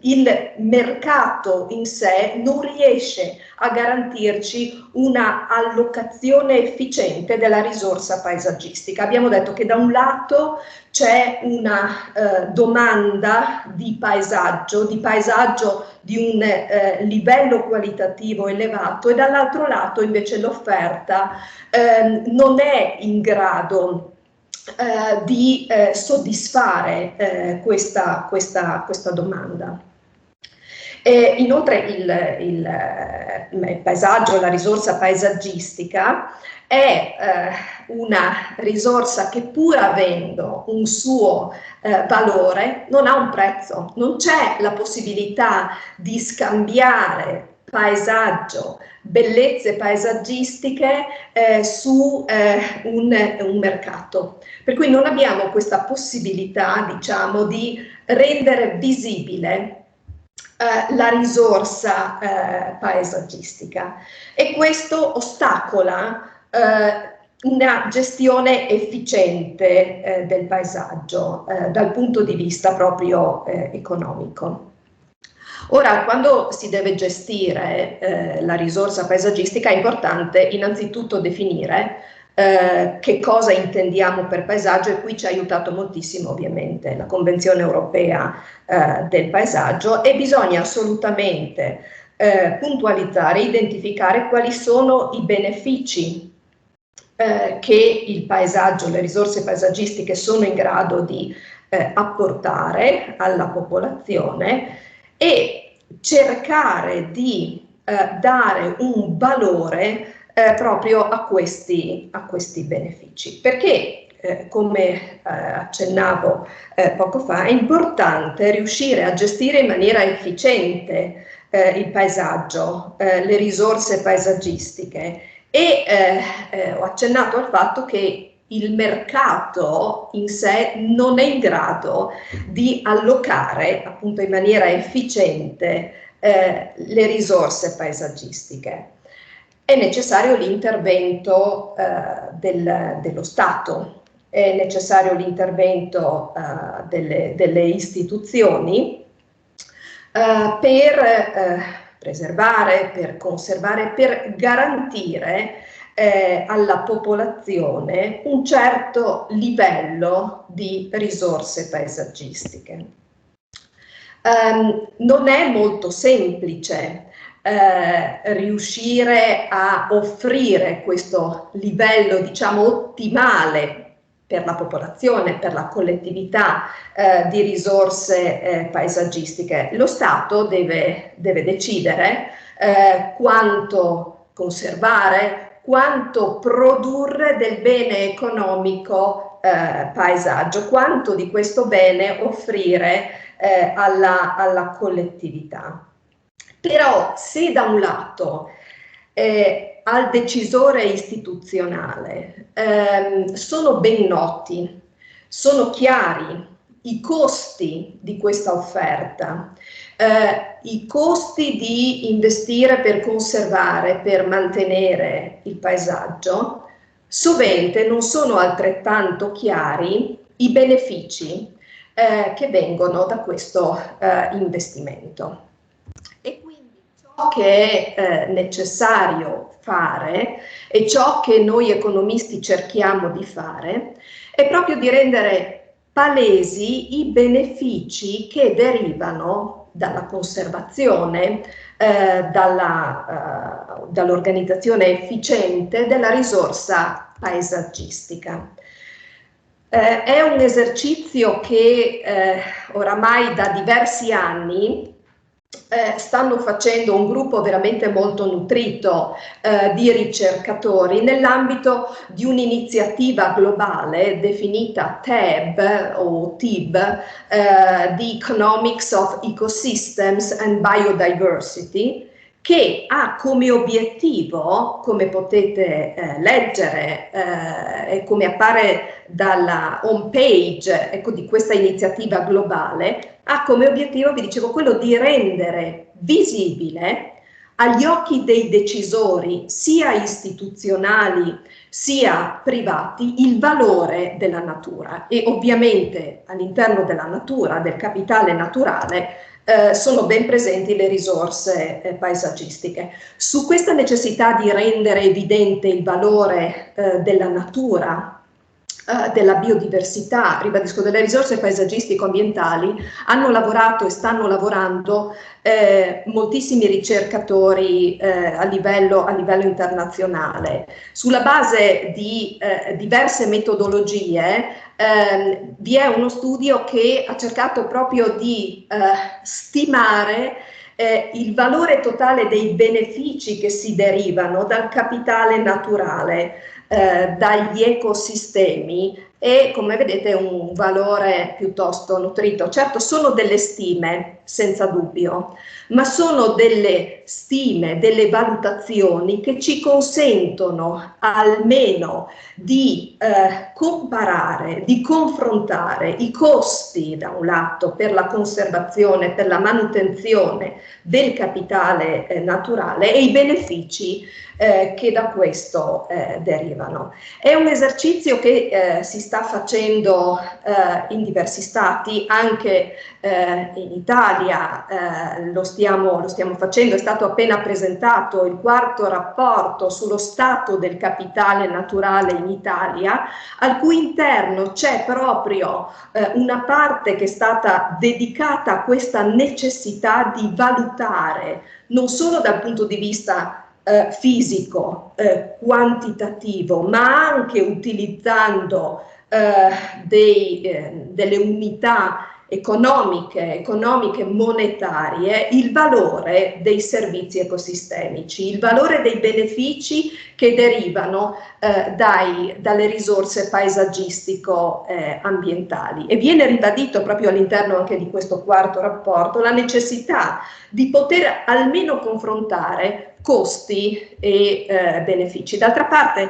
il mercato in sé non riesce a garantirci una allocazione efficiente della risorsa paesaggistica. Abbiamo detto che da un lato c'è una domanda di paesaggio di un livello qualitativo elevato e dall'altro lato invece l'offerta non è in grado di soddisfare questa domanda. Inoltre il paesaggio, la risorsa paesaggistica è una risorsa che pur avendo un suo valore non ha un prezzo, non c'è la possibilità di scambiare paesaggio, bellezze paesaggistiche su un mercato. Per cui non abbiamo questa possibilità, diciamo, di rendere visibile la risorsa paesaggistica e questo ostacola una gestione efficiente del paesaggio dal punto di vista proprio economico. Ora, quando si deve gestire la risorsa paesaggistica è importante innanzitutto definire che cosa intendiamo per paesaggio e qui ci ha aiutato moltissimo ovviamente la Convenzione Europea del Paesaggio e bisogna assolutamente puntualizzare, identificare quali sono i benefici che il paesaggio, le risorse paesaggistiche sono in grado di apportare alla popolazione e cercare di dare un valore proprio a questi benefici. Perché, come accennavo poco fa, è importante riuscire a gestire in maniera efficiente il paesaggio, le risorse paesaggistiche e ho accennato al fatto che il mercato in sé non è in grado di allocare appunto in maniera efficiente le risorse paesaggistiche. È necessario l'intervento dello Stato è necessario l'intervento delle istituzioni per preservare, per conservare, per garantire alla popolazione un certo livello di risorse paesaggistiche. Non è molto semplice riuscire a offrire questo livello, diciamo, ottimale per la popolazione, per la collettività di risorse paesaggistiche. Lo Stato deve decidere quanto conservare, quanto produrre del bene economico paesaggio, quanto di questo bene offrire alla collettività. Però se da un lato al decisore istituzionale sono ben noti, sono chiari i costi di questa offerta, i costi di investire per conservare, per mantenere il paesaggio, sovente non sono altrettanto chiari i benefici che vengono da questo investimento. E quindi ciò che è necessario fare e ciò che noi economisti cerchiamo di fare è proprio di rendere palesi i benefici che derivano dalla conservazione, dall'organizzazione efficiente della risorsa paesaggistica. È un esercizio che oramai da diversi anni stanno facendo un gruppo veramente molto nutrito di ricercatori nell'ambito di un'iniziativa globale definita TEB o TIB, The Economics of Ecosystems and Biodiversity, che ha come obiettivo, come potete leggere e come appare dalla home page, ecco, di questa iniziativa globale, ha come obiettivo, vi dicevo, quello di rendere visibile agli occhi dei decisori, sia istituzionali sia privati, il valore della natura. E ovviamente all'interno della natura, del capitale naturale, sono ben presenti le risorse paesaggistiche. Su questa necessità di rendere evidente il valore della natura, della biodiversità, ribadisco, delle risorse paesaggistico-ambientali, hanno lavorato e stanno lavorando moltissimi ricercatori a livello internazionale. Sulla base di diverse metodologie vi è uno studio che ha cercato proprio di stimare il valore totale dei benefici che si derivano dal capitale naturale, dagli ecosistemi, e come vedete un valore piuttosto nutrito. Certo, sono delle stime, senza dubbio, ma sono delle stime, delle valutazioni che ci consentono almeno di comparare, di confrontare i costi da un lato per la conservazione, per la manutenzione del capitale naturale e i benefici che da questo derivano. È un esercizio che si sta facendo in diversi stati, anche in Italia lo stiamo facendo. È stato appena presentato il quarto rapporto sullo stato del capitale naturale in Italia, al cui interno c'è proprio una parte che è stata dedicata a questa necessità di valutare, non solo dal punto di vista fisico, quantitativo, ma anche utilizzando delle unità economiche monetarie, il valore dei servizi ecosistemici, il valore dei benefici che derivano dalle risorse paesaggistico-ambientali. E viene ribadito proprio all'interno anche di questo quarto rapporto la necessità di poter almeno confrontare costi e benefici. D'altra parte,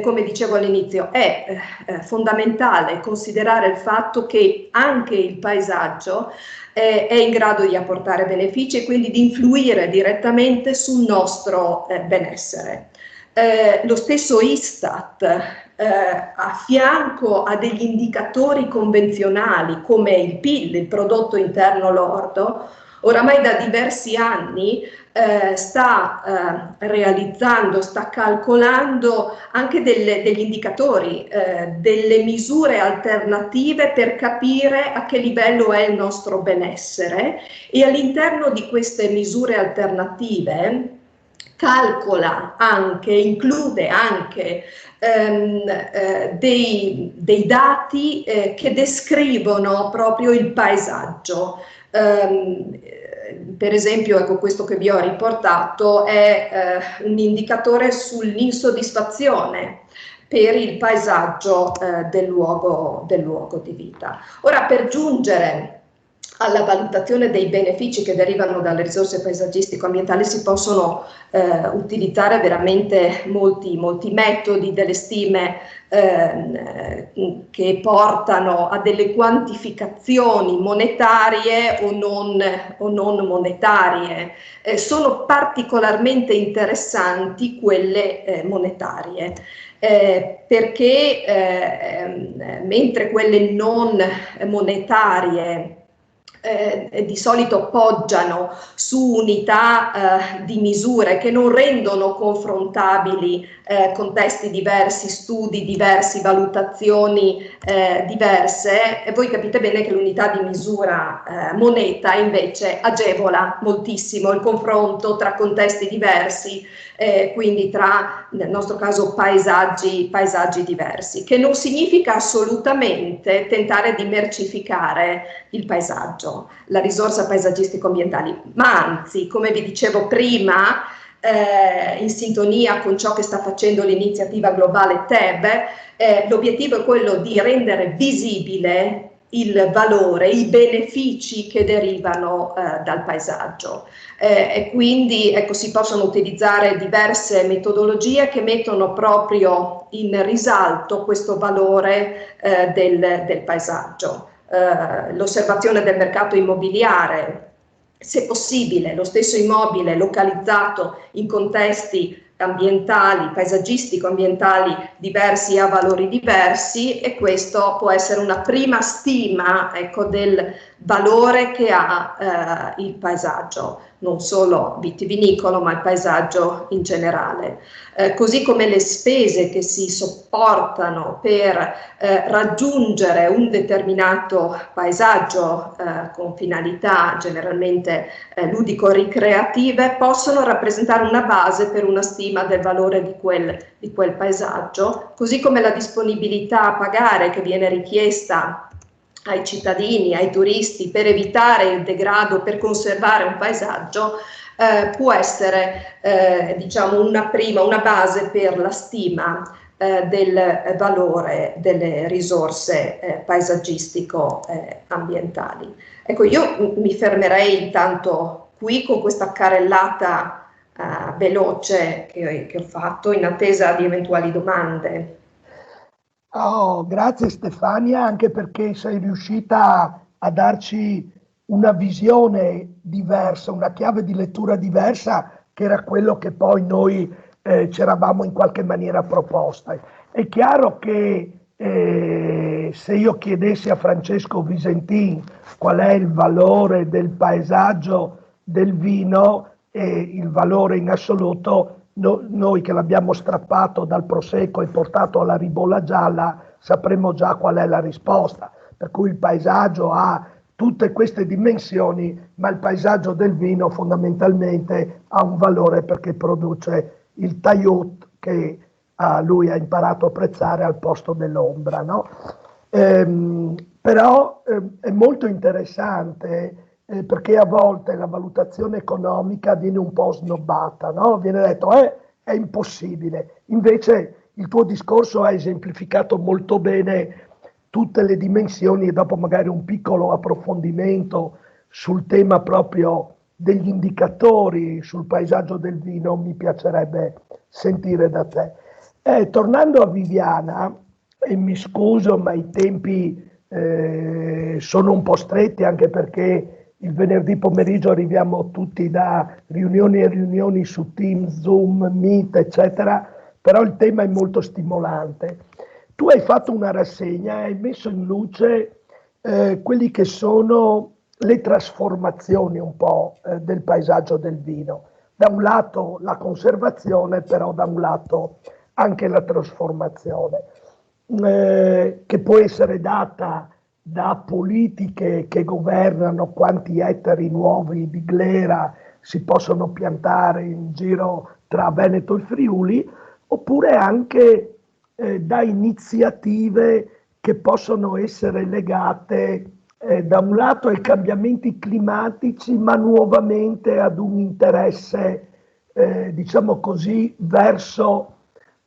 come dicevo all'inizio, è fondamentale considerare il fatto che anche il paesaggio è in grado di apportare benefici e quindi di influire direttamente sul nostro benessere. Lo stesso Istat a fianco a degli indicatori convenzionali come il PIL, il prodotto interno lordo, oramai da diversi anni sta realizzando, sta calcolando anche degli indicatori, delle misure alternative per capire a che livello è il nostro benessere, e all'interno di queste misure alternative calcola anche, include anche dei dati che descrivono proprio il paesaggio. Per esempio, ecco, questo che vi ho riportato è un indicatore sull'insoddisfazione per il paesaggio del luogo di vita. Ora, per giungere alla valutazione dei benefici che derivano dalle risorse paesaggistico-ambientali si possono utilizzare veramente molti metodi, delle stime che portano a delle quantificazioni monetarie o non monetarie. Sono particolarmente interessanti quelle monetarie. Perché mentre quelle non monetarie di solito poggiano su unità di misure che non rendono confrontabili contesti diversi, studi diversi, valutazioni diverse, e voi capite bene che l'unità di misura moneta invece agevola moltissimo il confronto tra contesti diversi, quindi tra, nel nostro caso, paesaggi diversi, che non significa assolutamente tentare di mercificare il paesaggio, la risorsa paesaggistico-ambientali, ma anzi, come vi dicevo prima, in sintonia con ciò che sta facendo l'iniziativa globale TEB, l'obiettivo è quello di rendere visibile il valore, i benefici che derivano dal paesaggio, e quindi ecco, si possono utilizzare diverse metodologie che mettono proprio in risalto questo valore del paesaggio. L'osservazione del mercato immobiliare, se possibile lo stesso immobile localizzato in contesti ambientali, paesaggistico-ambientali diversi, a valori diversi, e questo può essere una prima stima, ecco, del valore che ha il paesaggio, non solo vitivinicolo ma il paesaggio in generale. Così come le spese che si sopportano per raggiungere un determinato paesaggio con finalità generalmente ludico-ricreative possono rappresentare una base per una stima del valore di quel paesaggio, così come la disponibilità a pagare che viene richiesta ai cittadini, ai turisti per evitare il degrado, per conservare un paesaggio, può essere diciamo una base per la stima del valore delle risorse paesaggistico-ambientali. Ecco, io mi fermerei intanto qui con questa carrellata veloce che ho fatto, in attesa di eventuali domande. Oh, grazie Stefania, anche perché sei riuscita a darci una visione diversa, una chiave di lettura diversa, che era quello che poi noi ci eravamo in qualche maniera proposta. È chiaro che se io chiedessi a Francesco Visentin qual è il valore del paesaggio del vino e il valore in assoluto, noi che l'abbiamo strappato dal Prosecco e portato alla ribolla gialla sapremo già qual è la risposta, per cui il paesaggio ha tutte queste dimensioni, ma il paesaggio del vino fondamentalmente ha un valore perché produce il taillot che lui ha imparato a apprezzare al posto dell'ombra, no? Però è molto interessante perché a volte la valutazione economica viene un po' snobbata, no? Viene detto è impossibile, invece il tuo discorso ha esemplificato molto bene tutte le dimensioni, e dopo magari un piccolo approfondimento sul tema proprio degli indicatori sul paesaggio del vino mi piacerebbe sentire da te. Tornando a Viviana, e mi scuso ma i tempi sono un po' stretti, anche perché il venerdì pomeriggio arriviamo tutti da riunioni e riunioni su Teams, Zoom, Meet, eccetera, però il tema è molto stimolante. tu hai fatto una rassegna, hai messo in luce quelli che sono le trasformazioni un po' del paesaggio del vino. Da un lato la conservazione, però da un lato anche la trasformazione, che può essere data da politiche che governano quanti ettari nuovi di glera si possono piantare in giro tra Veneto e Friuli, oppure anche da iniziative che possono essere legate da un lato ai cambiamenti climatici, ma nuovamente ad un interesse, diciamo così, verso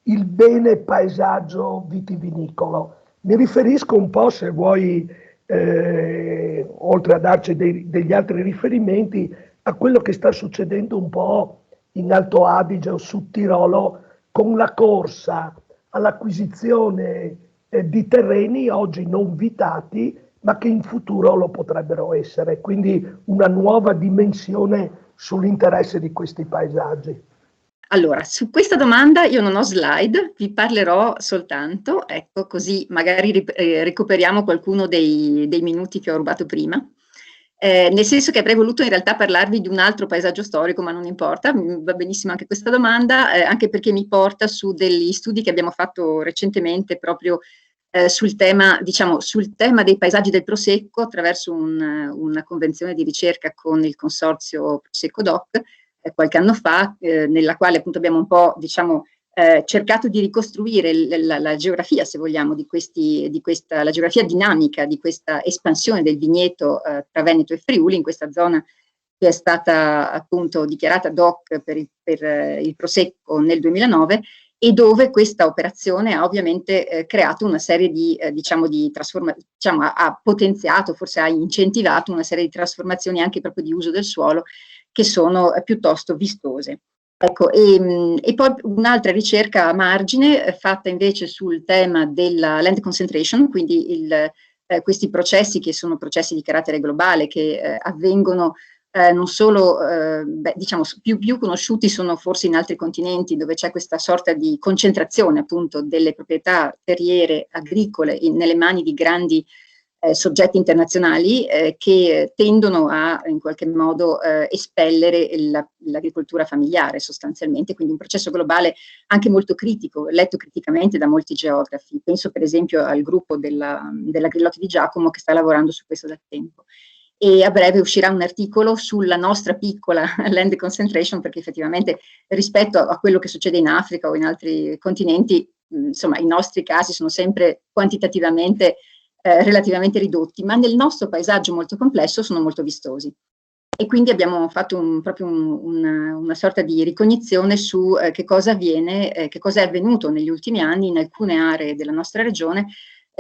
il bene paesaggio vitivinicolo. Mi riferisco un po', se vuoi, oltre a darci degli altri riferimenti, a quello che sta succedendo un po' in Alto Adige o Sud Tirolo con la corsa all'acquisizione di terreni oggi non vitati, ma che in futuro lo potrebbero essere. Quindi una nuova dimensione sull'interesse di questi paesaggi. Allora, su questa domanda io non ho slide, vi parlerò soltanto, ecco, così magari recuperiamo qualcuno dei minuti che ho rubato prima. Nel senso che avrei voluto in realtà parlarvi di un altro paesaggio storico, ma non importa, va benissimo anche questa domanda, anche perché mi porta su degli studi che abbiamo fatto recentemente proprio sul tema, diciamo, sul tema dei paesaggi del Prosecco attraverso una convenzione di ricerca con il consorzio Prosecco Doc qualche anno fa, nella quale appunto abbiamo un po', diciamo, cercato di ricostruire la geografia, se vogliamo, la geografia dinamica di questa espansione del vigneto tra Veneto e Friuli, in questa zona che è stata appunto dichiarata DOC per il Prosecco nel 2009, e dove questa operazione ha ovviamente creato una serie di, ha potenziato, forse ha incentivato una serie di trasformazioni anche proprio di uso del suolo che sono piuttosto vistose. Ecco, e poi un'altra ricerca a margine fatta invece sul tema della land concentration, quindi questi processi che sono processi di carattere globale che avvengono non solo, diciamo, più conosciuti sono forse in altri continenti dove c'è questa sorta di concentrazione appunto delle proprietà terriere agricole nelle mani di grandi soggetti internazionali che tendono a in qualche modo espellere l'agricoltura familiare sostanzialmente, quindi un processo globale anche molto critico, letto criticamente da molti geografi. Penso per esempio al gruppo della Grillotti di Giacomo che sta lavorando su questo da tempo. E a breve uscirà un articolo sulla nostra piccola land concentration, perché effettivamente rispetto a quello che succede in Africa o in altri continenti, insomma i nostri casi sono sempre quantitativamente relativamente ridotti, ma nel nostro paesaggio molto complesso sono molto vistosi. E quindi abbiamo fatto proprio una sorta di ricognizione su che cosa avviene, che cosa è avvenuto negli ultimi anni in alcune aree della nostra regione,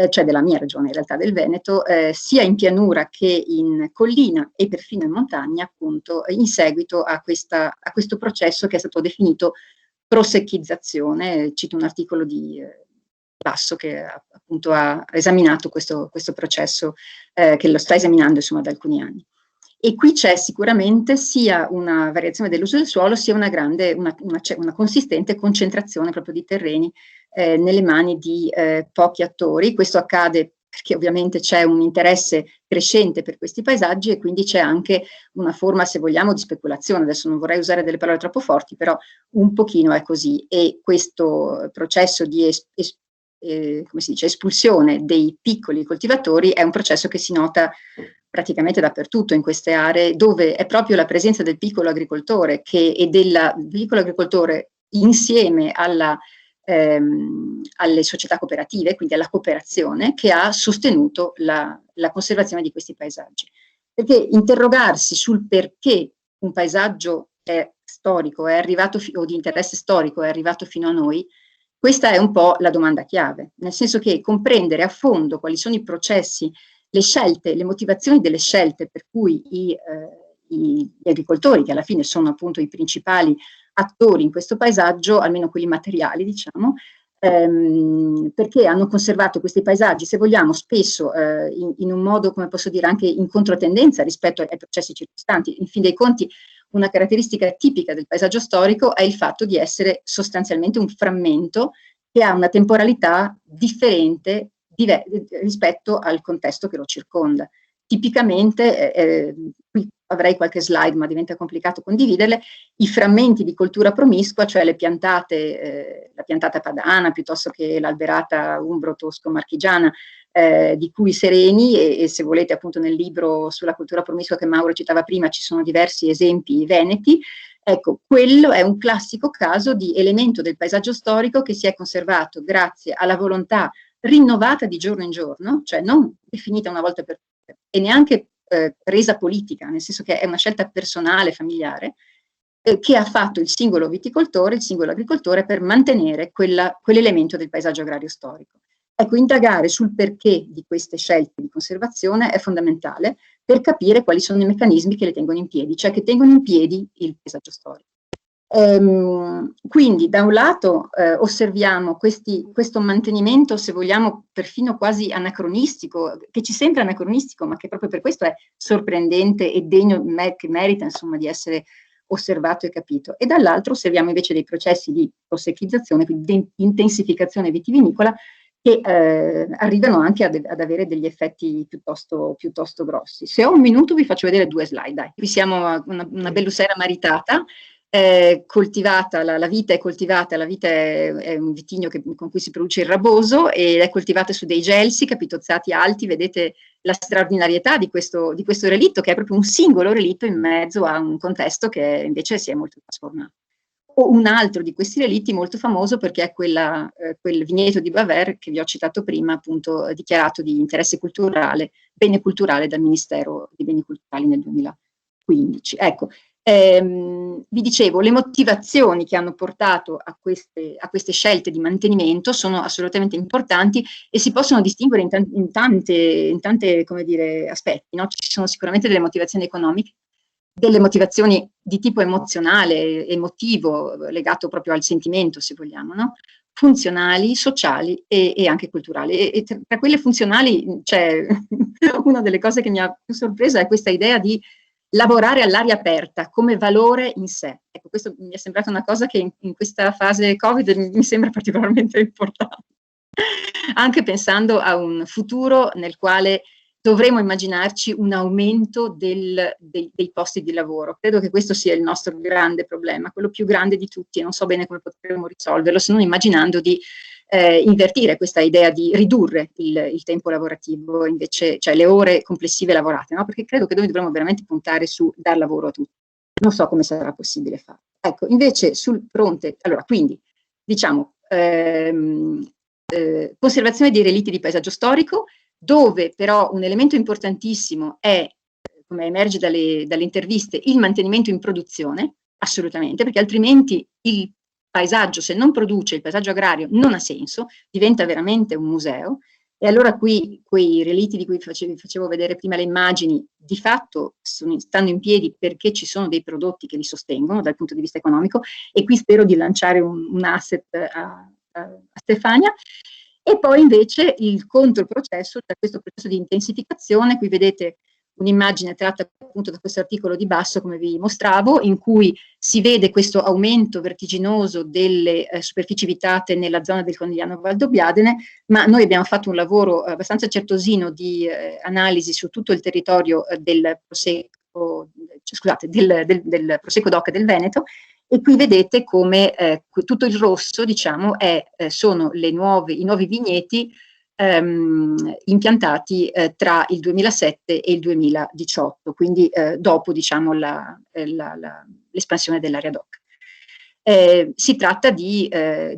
cioè della mia regione in realtà, del Veneto, sia in pianura che in collina e perfino in montagna, appunto, in seguito a questo processo che è stato definito prosecchizzazione. Cito un articolo di Basso che appunto ha esaminato questo processo, che lo sta esaminando insomma da alcuni anni. E qui c'è sicuramente sia una variazione dell'uso del suolo, sia una consistente concentrazione proprio di terreni nelle mani di pochi attori. Questo accade perché ovviamente c'è un interesse crescente per questi paesaggi e quindi c'è anche una forma, se vogliamo, di speculazione. Adesso non vorrei usare delle parole troppo forti, però un pochino è così. E questo processo di come si dice, espulsione dei piccoli coltivatori è un processo che si nota praticamente dappertutto in queste aree, dove è proprio la presenza del piccolo agricoltore e del piccolo agricoltore insieme alle società cooperative, quindi alla cooperazione, che ha sostenuto la conservazione di questi paesaggi. Perché interrogarsi sul perché un paesaggio è storico, è arrivato o di interesse storico è arrivato fino a noi, questa è un po' la domanda chiave, nel senso che comprendere a fondo quali sono i processi, le scelte, le motivazioni delle scelte per cui gli agricoltori, che alla fine sono appunto i principali attori in questo paesaggio, almeno quelli materiali, diciamo, perché hanno conservato questi paesaggi, se vogliamo, spesso in un modo, come posso dire, anche in controtendenza rispetto ai processi circostanti. In fin dei conti, una caratteristica tipica del paesaggio storico è il fatto di essere sostanzialmente un frammento che ha una temporalità differente rispetto al contesto che lo circonda. Tipicamente, qui avrei qualche slide ma diventa complicato condividerle, i frammenti di coltura promiscua, cioè le piantate, la piantata padana piuttosto che l'alberata umbro-tosco-marchigiana, di cui sereni, e se volete appunto nel libro sulla cultura promiscua che Mauro citava prima ci sono diversi esempi veneti. Ecco, quello è un classico caso di elemento del paesaggio storico che si è conservato grazie alla volontà rinnovata di giorno in giorno, cioè non definita una volta per tutte e neanche resa politica, nel senso che è una scelta personale, familiare, che ha fatto il singolo viticoltore, il singolo agricoltore per mantenere quell'elemento del paesaggio agrario storico. Ecco, indagare sul perché di queste scelte di conservazione è fondamentale per capire quali sono i meccanismi che le tengono in piedi, cioè che tengono in piedi il paesaggio storico. Quindi da un lato osserviamo questo mantenimento, se vogliamo, perfino quasi anacronistico, che ci sembra anacronistico, ma che proprio per questo è sorprendente e degno, che merita insomma di essere osservato e capito. E dall'altro osserviamo invece dei processi di prosecchizzazione, quindi di intensificazione vitivinicola, che arrivano anche ad avere degli effetti piuttosto grossi. Se ho un minuto vi faccio vedere 2 slide. Dai. Qui siamo a una bellusera maritata, coltivata, la vite è coltivata, la vite è un vitigno con cui si produce il raboso ed è coltivata su dei gelsi capitozzati alti. Vedete la straordinarietà di questo relitto, che è proprio un singolo relitto in mezzo a un contesto che invece si è molto trasformato. O un altro di questi relitti molto famoso perché è quel vigneto di Baver che vi ho citato prima, appunto dichiarato di interesse culturale, bene culturale dal Ministero dei Beni Culturali nel 2015. Ecco, vi dicevo, le motivazioni che hanno portato a queste scelte di mantenimento sono assolutamente importanti e si possono distinguere in tante come dire, aspetti, no? Ci sono sicuramente delle motivazioni economiche, delle motivazioni di tipo emozionale, emotivo, legato proprio al sentimento, se vogliamo, no? Funzionali, sociali e anche culturali. E tra quelle funzionali c'è una delle cose che mi ha più sorpresa è questa idea di lavorare all'aria aperta come valore in sé. Ecco, questo mi è sembrata una cosa che in questa fase Covid mi sembra particolarmente importante. Anche pensando a un futuro nel quale dovremo immaginarci un aumento dei posti di lavoro. Credo che questo sia il nostro grande problema, quello più grande di tutti, e non so bene come potremo risolverlo, se non immaginando di invertire questa idea di ridurre il tempo lavorativo, invece, cioè le ore complessive lavorate, no? Perché credo che noi dovremmo veramente puntare su dar lavoro a tutti. Non so come sarà possibile farlo. Ecco, invece sul fronte, allora, quindi, diciamo, conservazione dei relitti di paesaggio storico, dove però un elemento importantissimo è, come emerge dalle interviste, il mantenimento in produzione, assolutamente, perché altrimenti il paesaggio, se non produce, il paesaggio agrario non ha senso, diventa veramente un museo. E allora qui quei relitti di cui facevo vedere prima le immagini, di fatto stanno in piedi perché ci sono dei prodotti che li sostengono dal punto di vista economico, e qui spero di lanciare un asset a Stefania. E poi invece il controprocesso, cioè questo processo di intensificazione, qui vedete un'immagine tratta appunto da questo articolo di basso, come vi mostravo, in cui si vede questo aumento vertiginoso delle superfici vitate nella zona del Conigliano Valdobbiadene, ma noi abbiamo fatto un lavoro abbastanza certosino di analisi su tutto il territorio del Prosecco, scusate, del Prosecco DOC del Veneto, e qui vedete come tutto il rosso, diciamo, sono i nuovi vigneti impiantati tra il 2007 e il 2018, quindi dopo, diciamo, l'espansione dell'area DOC. Si tratta di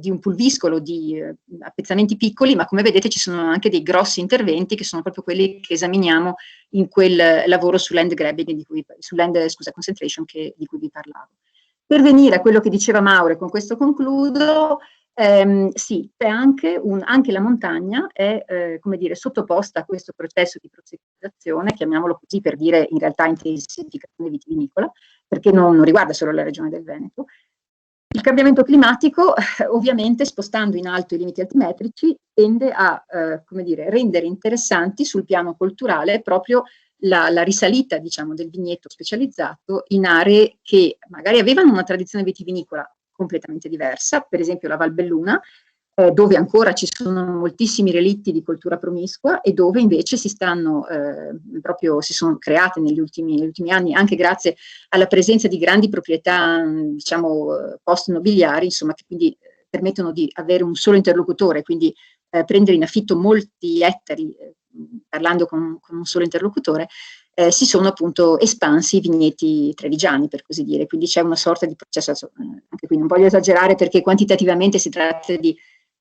un pulviscolo di appezzamenti piccoli, ma come vedete ci sono anche dei grossi interventi che sono proprio quelli che esaminiamo in quel lavoro su land grabbing, concentration di cui vi parlavo. Per venire a quello che diceva Mauro, e con questo concludo, sì, c'è anche la montagna è come dire, sottoposta a questo processo di prosecchizzazione, chiamiamolo così per dire in realtà intensificazione vitivinicola, perché non riguarda solo la regione del Veneto. Il cambiamento climatico, ovviamente, spostando in alto i limiti altimetrici, tende a come dire, rendere interessanti sul piano culturale proprio la risalita, diciamo, del vigneto specializzato in aree che magari avevano una tradizione vitivinicola completamente diversa, per esempio la Val Belluna, dove ancora ci sono moltissimi relitti di coltura promiscua e dove invece si sono create negli ultimi anni, anche grazie alla presenza di grandi proprietà, diciamo, post-nobiliari, insomma, che quindi permettono di avere un solo interlocutore, quindi prendere in affitto molti ettari, parlando con un solo interlocutore, si sono appunto espansi i vigneti trevigiani, per così dire, quindi c'è una sorta di processo, anche qui non voglio esagerare perché quantitativamente si tratta di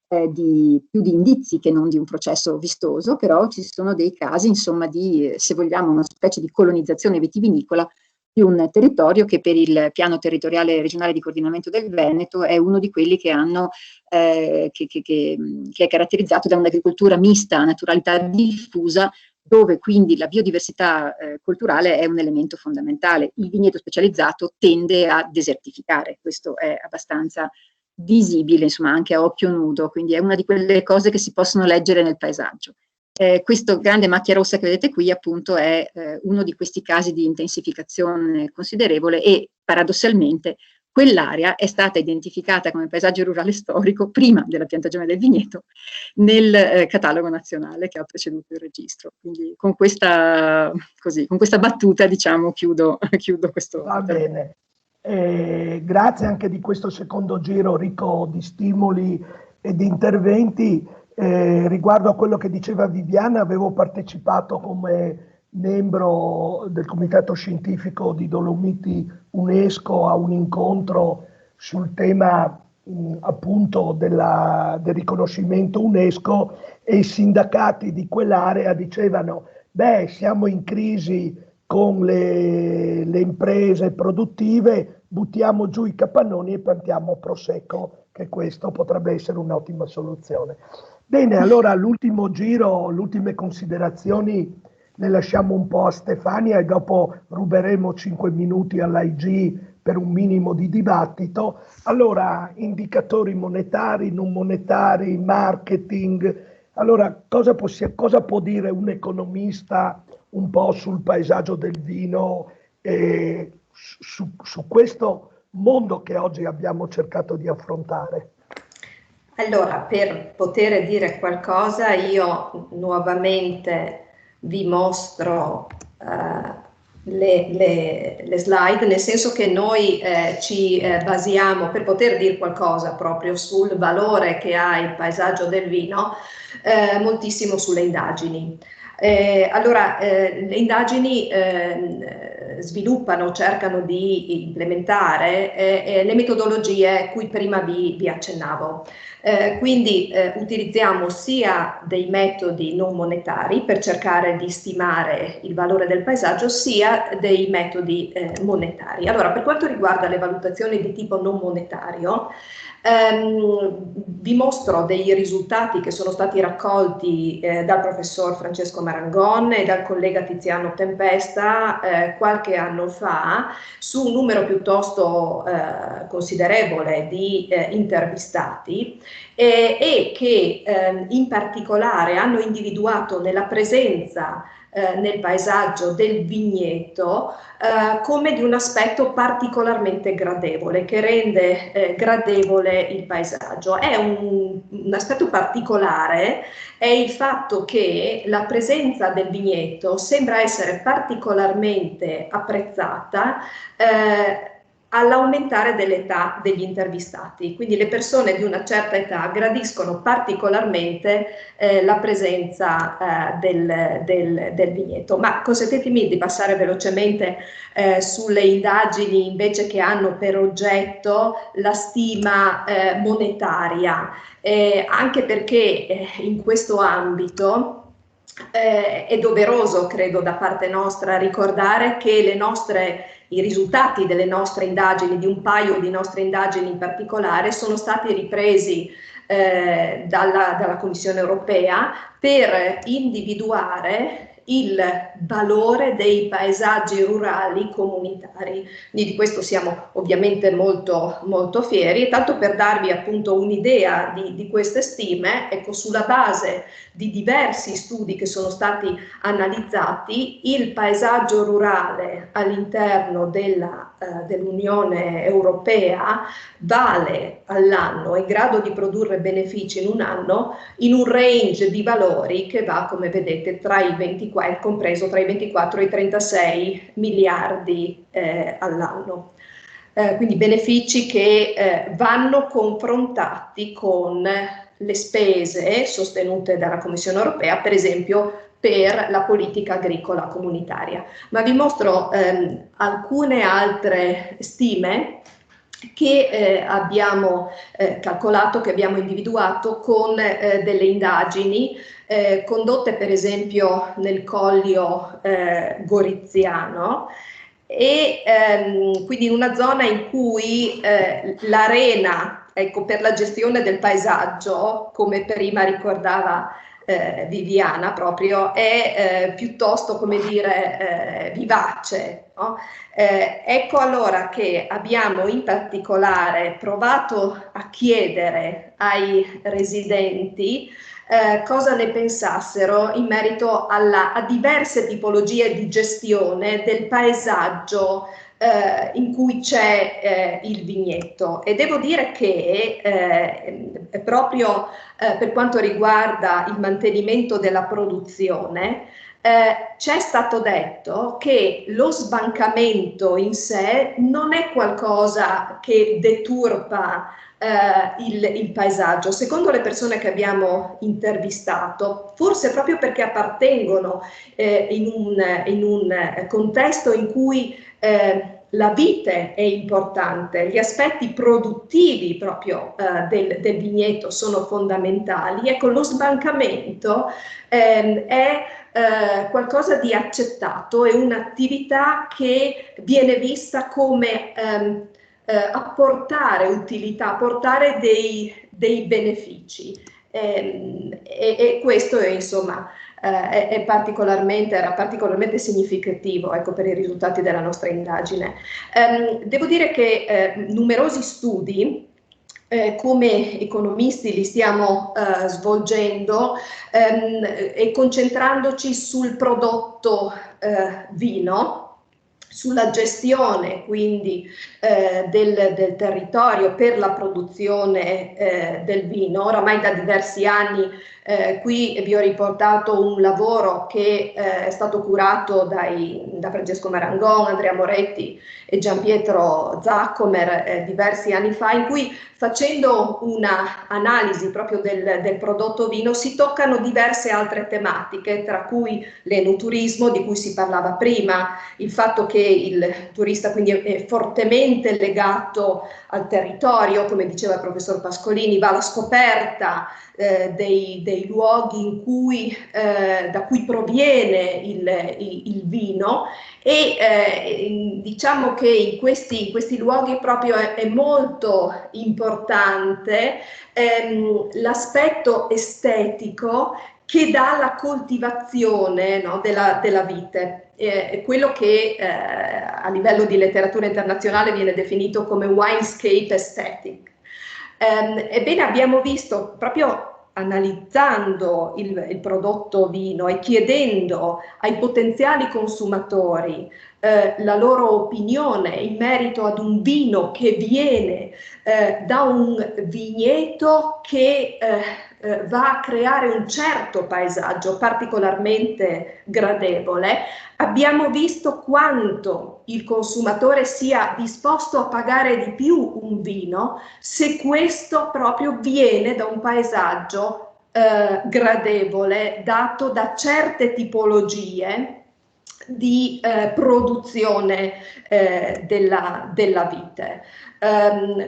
più di indizi che non di un processo vistoso, però ci sono dei casi, insomma, di, se vogliamo, una specie di colonizzazione vitivinicola di un territorio che per il piano territoriale regionale di coordinamento del Veneto è uno di quelli che hanno che è caratterizzato da un'agricoltura mista a naturalità diffusa, dove quindi la biodiversità culturale è un elemento fondamentale. Il vigneto specializzato tende a desertificare, questo è abbastanza visibile, insomma, anche a occhio nudo, quindi è una di quelle cose che si possono leggere nel paesaggio. Questo grande macchia rossa che vedete qui appunto è uno di questi casi di intensificazione considerevole e paradossalmente quell'area è stata identificata come paesaggio rurale storico prima della piantagione del vigneto nel catalogo nazionale che ha preceduto il registro. Quindi con questa battuta, diciamo, chiudo questo. Va bene. Grazie anche di questo secondo giro ricco di stimoli e di interventi. Riguardo a quello che diceva Viviana, avevo partecipato come membro del comitato scientifico di Dolomiti UNESCO a un incontro sul tema appunto del riconoscimento UNESCO, e i sindacati di quell'area dicevano: beh, siamo in crisi con le imprese produttive, buttiamo giù i capannoni e piantiamo prosecco, che questo potrebbe essere un'ottima soluzione. Bene, allora l'ultimo giro, le ultime considerazioni le lasciamo un po' a Stefania e dopo ruberemo 5 minuti all'AIG per un minimo di dibattito. Allora, indicatori monetari, non monetari, marketing. Allora, cosa può dire un economista un po' sul paesaggio del vino, su questo mondo che oggi abbiamo cercato di affrontare? Allora, per poter dire qualcosa, io nuovamente vi mostro le slide, nel senso che noi ci basiamo, per poter dire qualcosa proprio sul valore che ha il paesaggio del vino, moltissimo sulle indagini. Allora, le indagini sviluppano, cercano di implementare le metodologie cui prima vi accennavo. Quindi utilizziamo sia dei metodi non monetari per cercare di stimare il valore del paesaggio, sia dei metodi monetari. Allora, per quanto riguarda le valutazioni di tipo non monetario, vi mostro dei risultati che sono stati raccolti dal professor Francesco Marangon e dal collega Tiziano Tempesta qualche anno fa su un numero piuttosto considerevole di intervistati e che in particolare hanno individuato nella presenza nel paesaggio del vigneto come di un aspetto particolarmente gradevole, che rende gradevole il paesaggio. È un aspetto particolare è il fatto che la presenza del vigneto sembra essere particolarmente apprezzata all'aumentare dell'età degli intervistati, quindi le persone di una certa età gradiscono particolarmente la presenza del vigneto. Ma consentitemi di passare velocemente sulle indagini invece che hanno per oggetto la stima monetaria, anche perché in questo ambito è doveroso, credo, da parte nostra ricordare che i risultati delle nostre indagini, di un paio di nostre indagini in particolare, sono stati ripresi dalla Commissione europea per individuare il valore dei paesaggi rurali comunitari. Quindi di questo siamo ovviamente molto, molto fieri, e tanto per darvi appunto un'idea di queste stime, ecco, sulla base di diversi studi che sono stati analizzati, il paesaggio rurale all'interno dell'Unione Europea vale all'anno, è in grado di produrre benefici in un anno in un range di valori che va, come vedete, compreso tra i 24 e i 36 miliardi all'anno. Quindi benefici che vanno confrontati con le spese sostenute dalla Commissione europea, per esempio per la politica agricola comunitaria. Ma vi mostro alcune altre stime che abbiamo calcolato, che abbiamo individuato con delle indagini condotte per esempio nel Collio Goriziano, e quindi in una zona in cui l'arena, ecco, per la gestione del paesaggio, come prima ricordava Viviana, proprio è piuttosto, come dire, vivace, no? Ecco allora che abbiamo in particolare provato a chiedere ai residenti cosa ne pensassero in merito a diverse tipologie di gestione del paesaggio in cui c'è il vigneto. E devo dire che proprio per quanto riguarda il mantenimento della produzione, c'è stato detto che lo sbancamento in sé non è qualcosa che deturpa il paesaggio. Secondo le persone che abbiamo intervistato, forse proprio perché appartengono in un contesto in cui la vite è importante, gli aspetti produttivi proprio del vigneto sono fondamentali. Ecco, lo sbancamento è qualcosa di accettato, è un'attività che viene vista come apportare utilità, apportare dei benefici, e questo è, insomma, era particolarmente significativo, ecco, per i risultati della nostra indagine. Devo dire che numerosi studi, come economisti li stiamo svolgendo e concentrandoci sul prodotto vino, sulla gestione quindi del territorio per la produzione del vino. Oramai da diversi anni qui vi ho riportato un lavoro che è stato curato da Francesco Marangon, Andrea Moretti e Gianpietro Zaccomer diversi anni fa, in cui, facendo una analisi proprio del prodotto vino, si toccano diverse altre tematiche, tra cui l'enoturismo, di cui si parlava prima, il fatto che il turista quindi è fortemente legato al territorio, come diceva il professor Pascolini, va alla scoperta dei luoghi in cui, da cui proviene il vino, e diciamo che in questi luoghi proprio è molto importante l'aspetto estetico che dà la coltivazione, no, della vite, quello che a livello di letteratura internazionale viene definito come winescape aesthetic. Ebbene, abbiamo visto, proprio analizzando il prodotto vino e chiedendo ai potenziali consumatori la loro opinione in merito ad un vino che viene da un vigneto che va a creare un certo paesaggio particolarmente gradevole, abbiamo visto quanto il consumatore sia disposto a pagare di più un vino se questo proprio viene da un paesaggio gradevole, dato da certe tipologie di produzione della vite.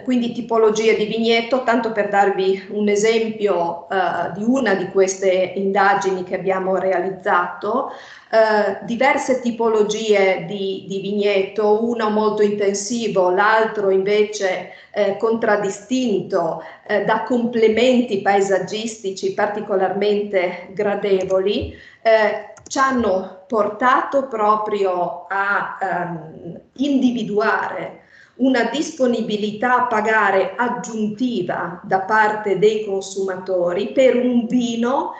Quindi tipologie di vigneto, tanto per darvi un esempio di una di queste indagini che abbiamo realizzato, diverse tipologie di vigneto, uno molto intensivo, l'altro invece contraddistinto da complementi paesaggistici particolarmente gradevoli, ci hanno portato proprio a individuare una disponibilità a pagare aggiuntiva da parte dei consumatori per un vino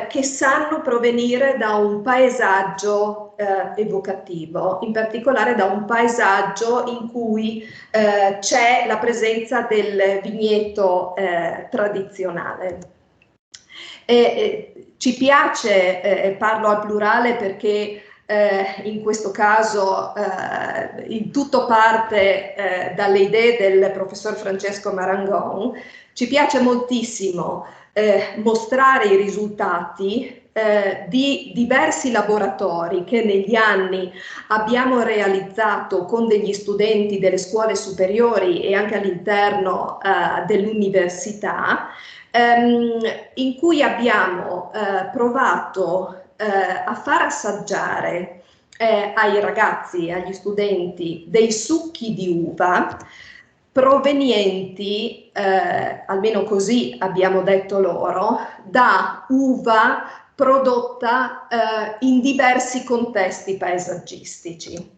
che sanno provenire da un paesaggio evocativo, in particolare da un paesaggio in cui c'è la presenza del vigneto tradizionale. Ci piace, parlo al plurale perché in questo caso il tutto parte dalle idee del professor Francesco Marangon. Ci piace moltissimo mostrare i risultati di diversi laboratori che negli anni abbiamo realizzato con degli studenti delle scuole superiori e anche all'interno dell'università, in cui abbiamo provato a far assaggiare ai ragazzi, agli studenti, dei succhi di uva provenienti, almeno così abbiamo detto loro, da uva prodotta in diversi contesti paesaggistici.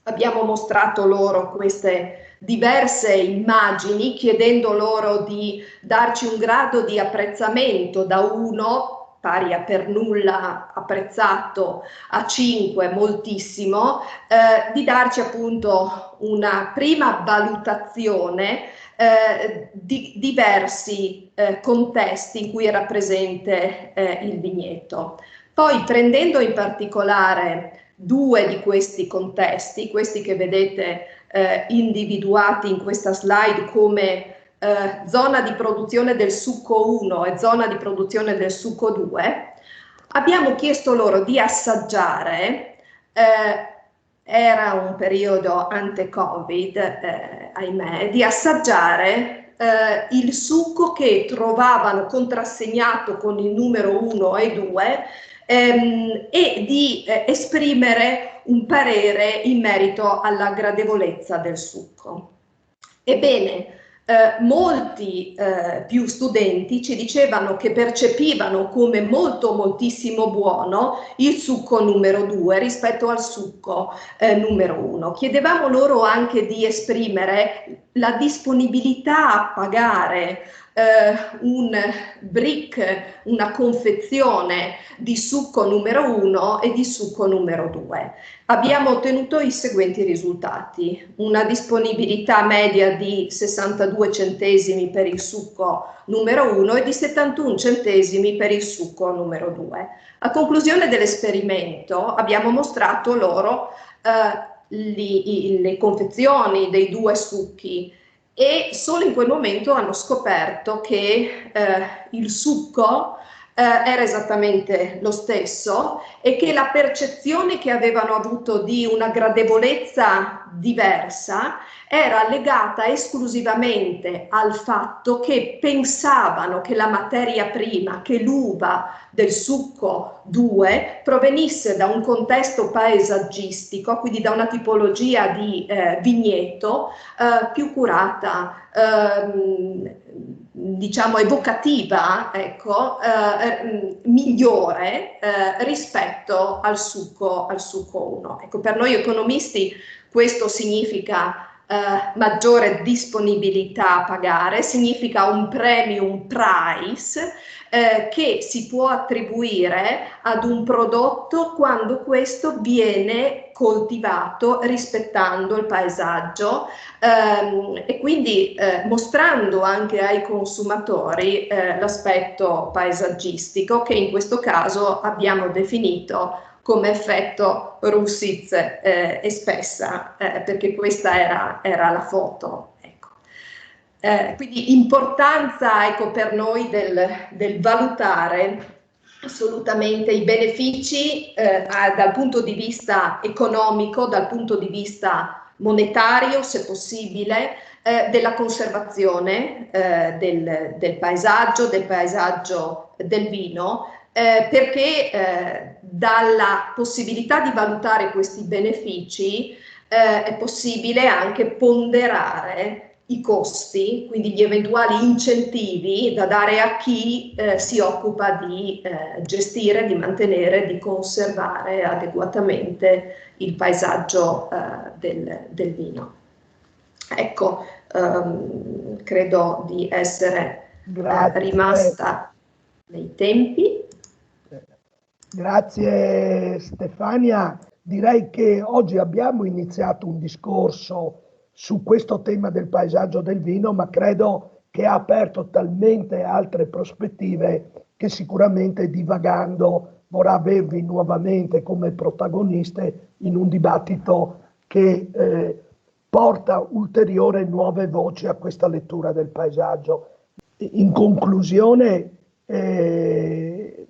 Abbiamo mostrato loro queste diverse immagini, chiedendo loro di darci un grado di apprezzamento da 1, pari a per nulla apprezzato, a 5, moltissimo, di darci appunto una prima valutazione di diversi contesti in cui era presente il vigneto. Poi, prendendo in particolare 2 di questi contesti, questi che vedete individuati in questa slide come zona di produzione del succo 1 e zona di produzione del succo 2, abbiamo chiesto loro di assaggiare, era un periodo ante-Covid, ahimè, di assaggiare il succo che trovavano contrassegnato con il numero 1 e 2 e di esprimere un parere in merito alla gradevolezza del succo. Ebbene, molti più studenti ci dicevano che percepivano come moltissimo buono il succo numero 2 rispetto al succo numero 1. Chiedevamo loro anche di esprimere la disponibilità a pagare un brick, una confezione di succo numero 1 e di succo numero 2. Abbiamo ottenuto i seguenti risultati: una disponibilità media di 62 centesimi per il succo numero 1 e di 71 centesimi per il succo numero 2. A conclusione dell'esperimento abbiamo mostrato loro le confezioni dei 2 succhi e solo in quel momento hanno scoperto che il succo era esattamente lo stesso e che la percezione che avevano avuto di una gradevolezza diversa era legata esclusivamente al fatto che pensavano che la materia prima, che l'uva del succo 2 provenisse da un contesto paesaggistico, quindi da una tipologia di vigneto più curata, diciamo evocativa, ecco, migliore rispetto al succo 1. Ecco, per noi economisti questo significa maggiore disponibilità a pagare, significa un premium price che si può attribuire ad un prodotto quando questo viene coltivato rispettando il paesaggio e quindi mostrando anche ai consumatori l'aspetto paesaggistico che in questo caso abbiamo definito come effetto Russitz e Spessa, perché questa era la foto. Ecco. Quindi importanza, ecco, per noi del valutare assolutamente i benefici dal punto di vista economico, dal punto di vista monetario, se possibile, della conservazione del paesaggio del vino, perché dalla possibilità di valutare questi benefici è possibile anche ponderare i costi, quindi gli eventuali incentivi da dare a chi si occupa di gestire, di mantenere, di conservare adeguatamente il paesaggio del vino. Ecco, credo di essere rimasta nei tempi. Grazie Stefania. Direi che oggi abbiamo iniziato un discorso su questo tema del paesaggio del vino, ma credo che ha aperto talmente altre prospettive che sicuramente divagando vorrà avervi nuovamente come protagoniste in un dibattito che porta ulteriori nuove voci a questa lettura del paesaggio. In conclusione, e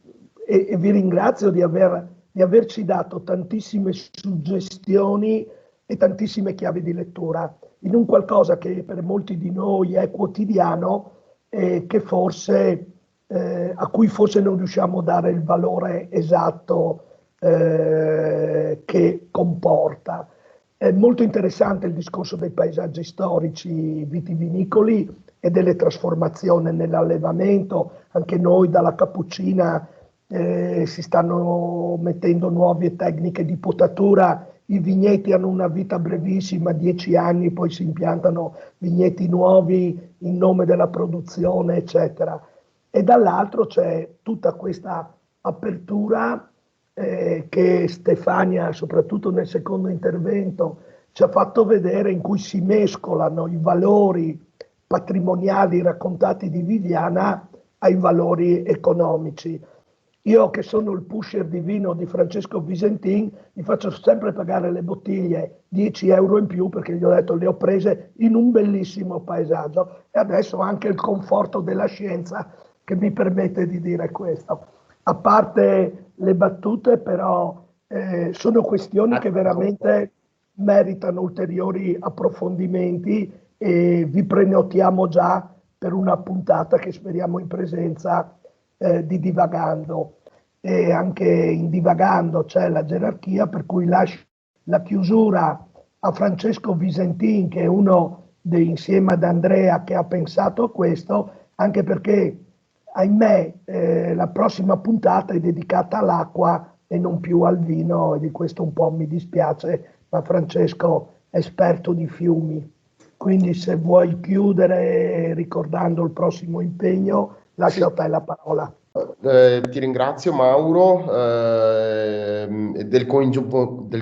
vi ringrazio di averci dato tantissime suggestioni e tantissime chiavi di lettura in un qualcosa che per molti di noi è quotidiano e che forse, a cui forse non riusciamo a dare il valore esatto che comporta. È molto interessante il discorso dei paesaggi storici vitivinicoli e delle trasformazioni nell'allevamento. Anche noi dalla Cappuccina si stanno mettendo nuove tecniche di potatura. I vigneti hanno una vita brevissima, 10 anni, poi si impiantano vigneti nuovi in nome della produzione, eccetera. E dall'altro c'è tutta questa apertura che Stefania, soprattutto nel secondo intervento, ci ha fatto vedere, in cui si mescolano i valori patrimoniali raccontati di Viviana ai valori economici. Io, che sono il pusher di vino di Francesco Visentin, gli faccio sempre pagare le bottiglie 10 euro in più, perché gli ho detto le ho prese in un bellissimo paesaggio, e adesso ho anche il conforto della scienza che mi permette di dire questo. A parte le battute, però sono questioni che veramente meritano ulteriori approfondimenti, e vi prenotiamo già per una puntata che speriamo in presenza di Divagando. E anche in Divagando c'è la gerarchia, per cui lascio la chiusura a Francesco Visentin, che è uno insieme ad Andrea, che ha pensato a questo, anche perché ahimè la prossima puntata è dedicata all'acqua e non più al vino, e di questo un po' mi dispiace, ma Francesco è esperto di fiumi. Quindi se vuoi chiudere ricordando il prossimo impegno, lascio a te la parola. Ti ringrazio Mauro del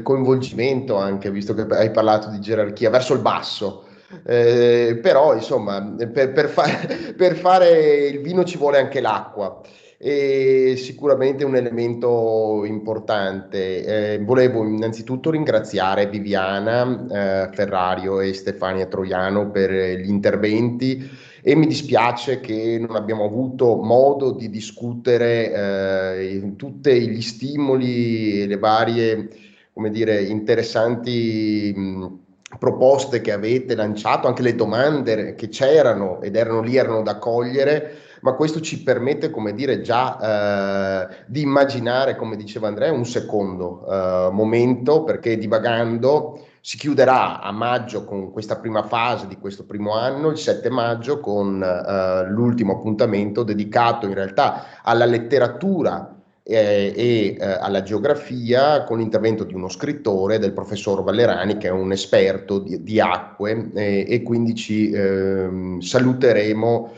coinvolgimento, anche visto che hai parlato di gerarchia verso il basso. Però insomma per fare il vino ci vuole anche l'acqua, e sicuramente un elemento importante. Volevo innanzitutto ringraziare Viviana Ferrario e Stefania Troiano per gli interventi, e mi dispiace che non abbiamo avuto modo di discutere tutti gli stimoli e le varie, come dire, interessanti proposte che avete lanciato, anche le domande che c'erano ed erano lì, erano da cogliere, ma questo ci permette, come dire, già di immaginare, come diceva Andrea, un secondo momento, perché Divagando si chiuderà a maggio con questa prima fase di questo primo anno, il 7 maggio, con l'ultimo appuntamento dedicato in realtà alla letteratura e alla geografia, con l'intervento di uno scrittore, del professor Vallerani, che è un esperto di acque, e quindi ci saluteremo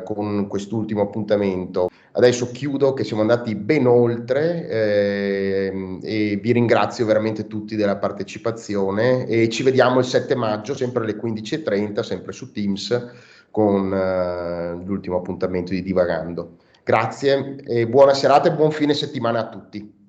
con quest'ultimo appuntamento. Adesso chiudo, che siamo andati ben oltre, e vi ringrazio veramente tutti della partecipazione, e ci vediamo il 7 maggio sempre alle 15:30, sempre su Teams, con l'ultimo appuntamento di Divagando. Grazie e buona serata e buon fine settimana a tutti.